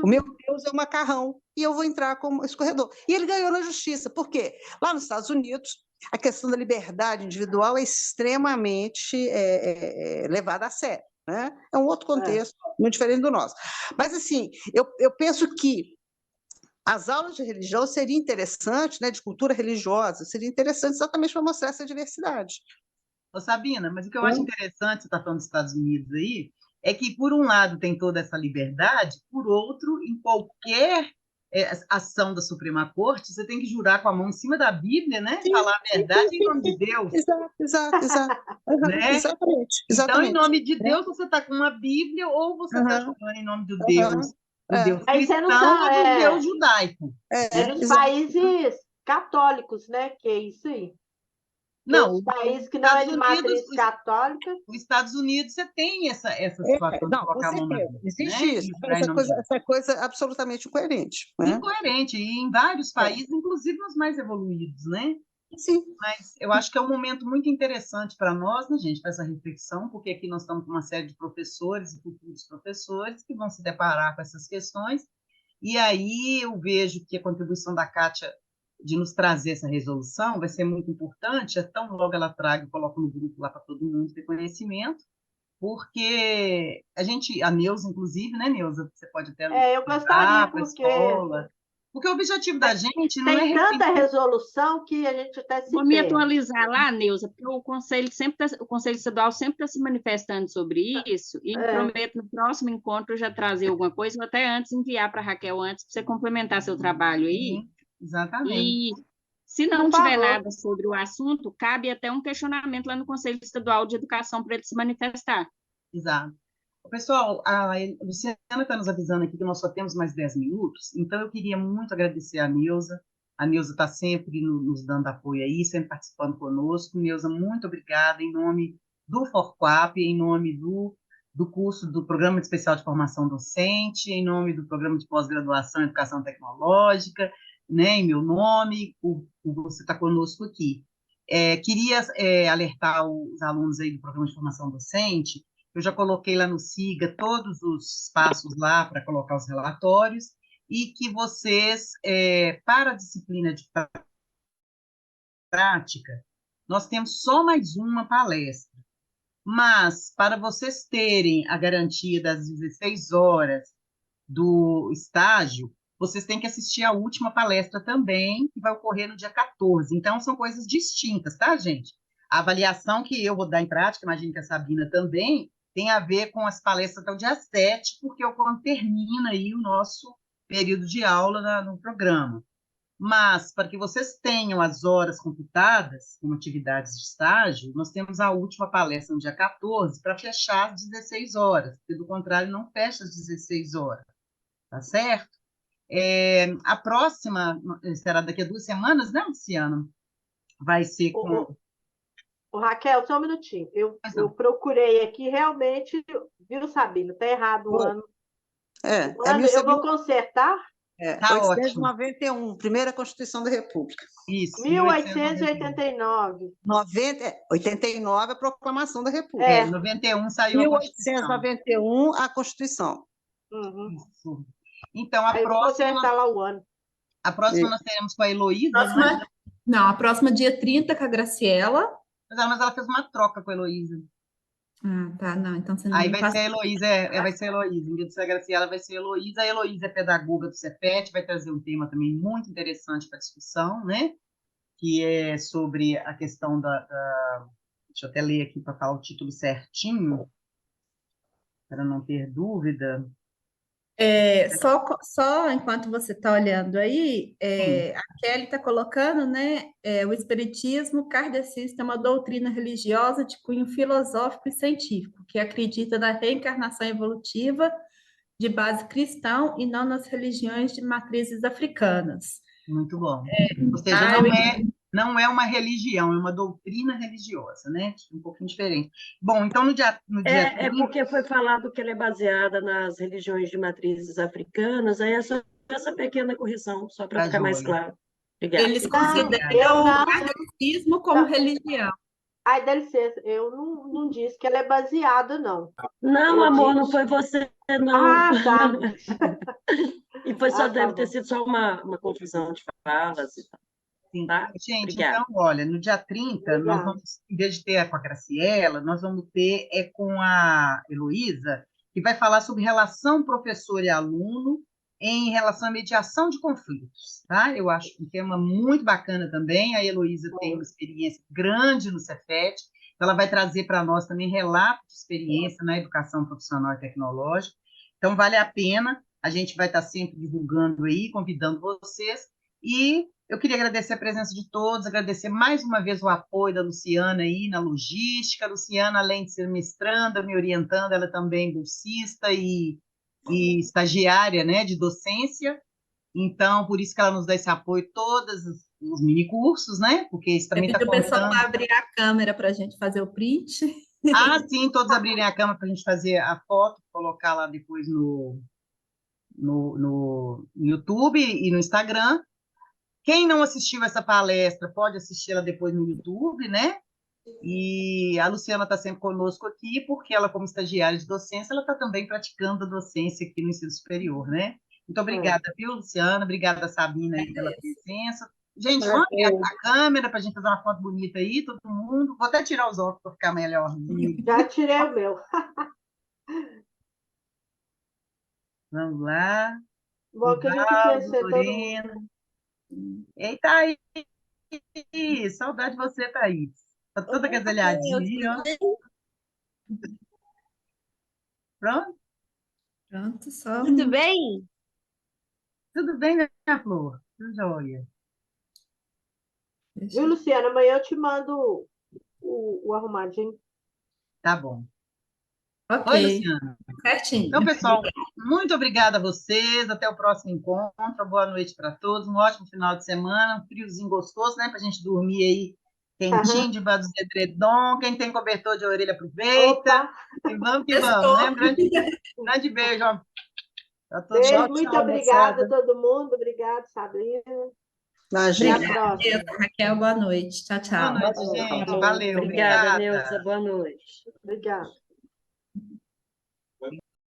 O meu Deus é o macarrão e eu vou entrar como escorredor. E ele ganhou na justiça. Por quê? Lá nos Estados Unidos, a questão da liberdade individual é extremamente levada a sério, né? É um outro contexto, muito diferente do nosso. Mas, assim, eu penso que as aulas de religião seria interessante, né, de cultura religiosa, seria interessante exatamente para mostrar essa diversidade. Ô, Sabina, mas o que eu acho interessante, você está falando dos Estados Unidos aí, é que, por um lado, tem toda essa liberdade, por outro, em qualquer ação da Suprema Corte, você tem que jurar com a mão em cima da Bíblia, né? Sim, falar a verdade em nome de Deus. Exato. Né? Exatamente. Então, em nome de Deus, você está com uma Bíblia ou você está jurando em nome do Deus, do Deus cristão ou do Deus judaico. Nos países católicos, né? Que é isso aí. Não, os países que não é de matriz católica. Os Estados Unidos, você tem essa situação de colocar a mão na Bíblia. Existe isso. Essa coisa absolutamente incoerente. Né? Incoerente, e em vários países, inclusive nos mais evoluídos, né? Sim. Mas eu acho que é um momento muito interessante para nós, né, gente, para essa reflexão, porque aqui nós estamos com uma série de professores e futuros professores que vão se deparar com essas questões, e aí eu vejo que a contribuição da Kátia de nos trazer essa resolução vai ser muito importante, tão logo ela traga e coloca no grupo lá para todo mundo ter conhecimento, porque a Neuza, inclusive, né, Neuza, você pode até eu gostaria, para a escola, porque o objetivo da gente não tem tanta resolução que a gente até se Vou me atualizar lá, Neuza, porque o Conselho Estadual sempre está se manifestando sobre isso, e prometo no próximo encontro já trazer alguma coisa, ou até antes enviar para a Raquel antes, para você complementar seu trabalho aí. Exatamente. E se não tiver nada sobre o assunto, cabe até um questionamento lá no Conselho Estadual de Educação para ele se manifestar. Exato. Pessoal, a Luciana está nos avisando aqui que nós só temos mais 10 minutos, então eu queria muito agradecer a Neuza. A Neuza está sempre nos dando apoio aí, sempre participando conosco. Neuza, muito obrigada em nome do Forquap, em nome do curso do Programa Especial de Formação Docente, em nome do Programa de Pós-Graduação em Educação Tecnológica, né, em meu nome, você está conosco aqui. Queria alertar os alunos aí do Programa de Formação Docente. Eu já coloquei lá no SIGA todos os passos lá para colocar os relatórios, e que vocês, para a disciplina de prática, nós temos só mais uma palestra, mas para vocês terem a garantia das 16 horas do estágio, vocês têm que assistir a última palestra também, que vai ocorrer no dia 14. Então, são coisas distintas, tá, gente? A avaliação que eu vou dar em prática, imagino que a Sabina também, tem a ver com as palestras até o dia 7, porque é quando termina aí o nosso período de aula no programa. Mas, para que vocês tenham as horas computadas como atividades de estágio, nós temos a última palestra no dia 14 para fechar às 16 horas, porque, do contrário, não fecha às 16 horas, tá certo? A próxima será daqui a 2 semanas, né, Luciano? Vai ser com... Ô, Raquel, só um minutinho. Eu Mas não. procurei aqui, realmente, viu, Sabina? Está errado o ano. É O ano eu vou consertar. Tá ótimo. 891, primeira Constituição da República. Isso, 1889. 89, a Proclamação da República. 91 saiu a Constituição. 1891, a Constituição. Uhum. Isso. Então, Aí eu vou consertar lá o ano. a próxima nós teremos com a Heloísa, né? Não, a próxima dia 30 com a Graciela. Mas ela fez uma troca com a Heloísa. Tá, não, então você não Aí me vai ser passa. a Heloísa, vai ser a Heloísa. Em vez de ser a Graciela, vai ser a Heloísa. A Heloísa é pedagoga do Cefet, vai trazer um tema também muito interessante para discussão, né? Que é sobre a questão deixa eu até ler aqui para falar o título certinho, para não ter dúvida. Só enquanto você está olhando aí, a Kelly está colocando, né, o Espiritismo kardecista é uma doutrina religiosa de cunho filosófico e científico, que acredita na reencarnação evolutiva de base cristã e não nas religiões de matrizes africanas. Muito bom. Ou seja, não é uma religião, é uma doutrina religiosa, né? Um pouquinho diferente. Bom, então no dia 30... porque foi falado que ela é baseada nas religiões de matrizes africanas, aí é só essa pequena correção, só para ficar mais claro. Obrigada. Eles consideram o kardecismo como religião. Ai, dá licença, eu não disse que ela é baseada, não. Não, amor, não foi você, não. Ah, tá. E foi só, deve ter sido só uma confusão de falas e tal. Sim. Tá? Gente, Obrigada. então, olha, no dia 30, nós vamos, em vez de ter com a Graciela, nós vamos ter com a Heloísa, que vai falar sobre relação professor e aluno em relação à mediação de conflitos, tá? Eu acho um tema muito bacana também. A Heloísa tem uma experiência grande no Cefet, então ela vai trazer para nós também relato de experiência na educação profissional e tecnológica. Então, vale a pena, a gente vai estar sempre divulgando aí, convidando vocês, e eu queria agradecer a presença de todos, agradecer mais uma vez o apoio da Luciana aí na logística. A Luciana, além de ser mestranda, me orientando, ela também é bolsista e estagiária, né, de docência. Então, por isso que ela nos dá esse apoio, todos os minicursos, né? Porque isso também está contando... O pessoal para abrir a câmera para a gente fazer o print. Sim, todos abrirem a câmera para a gente fazer a foto, colocar lá depois no YouTube e no Instagram. Quem não assistiu essa palestra pode assistir-la depois no YouTube, né? E a Luciana está sempre conosco aqui, porque ela, como estagiária de docência, ela está também praticando a docência aqui no ensino superior, né? Muito obrigada, viu, Luciana? Obrigada, Sabina, aí, pela presença. Gente, vamos ligar a câmera para a gente fazer uma foto bonita aí, todo mundo. Vou até tirar os óculos para ficar melhor. Já tirei o meu. Vamos lá. Bom, que a gente conhecer todo mundo. Ei, Thaís! Saudade de você, Thaís. Tá toda agasalhadinha, ó. Pronto? Pronto, só. Tudo bem? Tudo bem, minha flor? Tudo jóia. Viu, Luciana? Amanhã eu te mando o arrumadinho. Tá bom. Ok. Oi, Luciana. Certinho. Então, pessoal, muito obrigada a vocês. Até o próximo encontro. Boa noite para todos. Um ótimo final de semana. Um friozinho gostoso, né? Para a gente dormir aí quentinho, debaixo do edredom. Quem tem cobertor de orelha, aproveita. Opa. E vamos que vamos, né? Grande beijo. Ó. Beijo, muito obrigada a todo mundo. Obrigada, Sabrina. Obrigada, Raquel. Boa noite. Tchau, tchau. Boa noite, gente. Valeu. Obrigada, Neuza. Boa noite. Obrigada.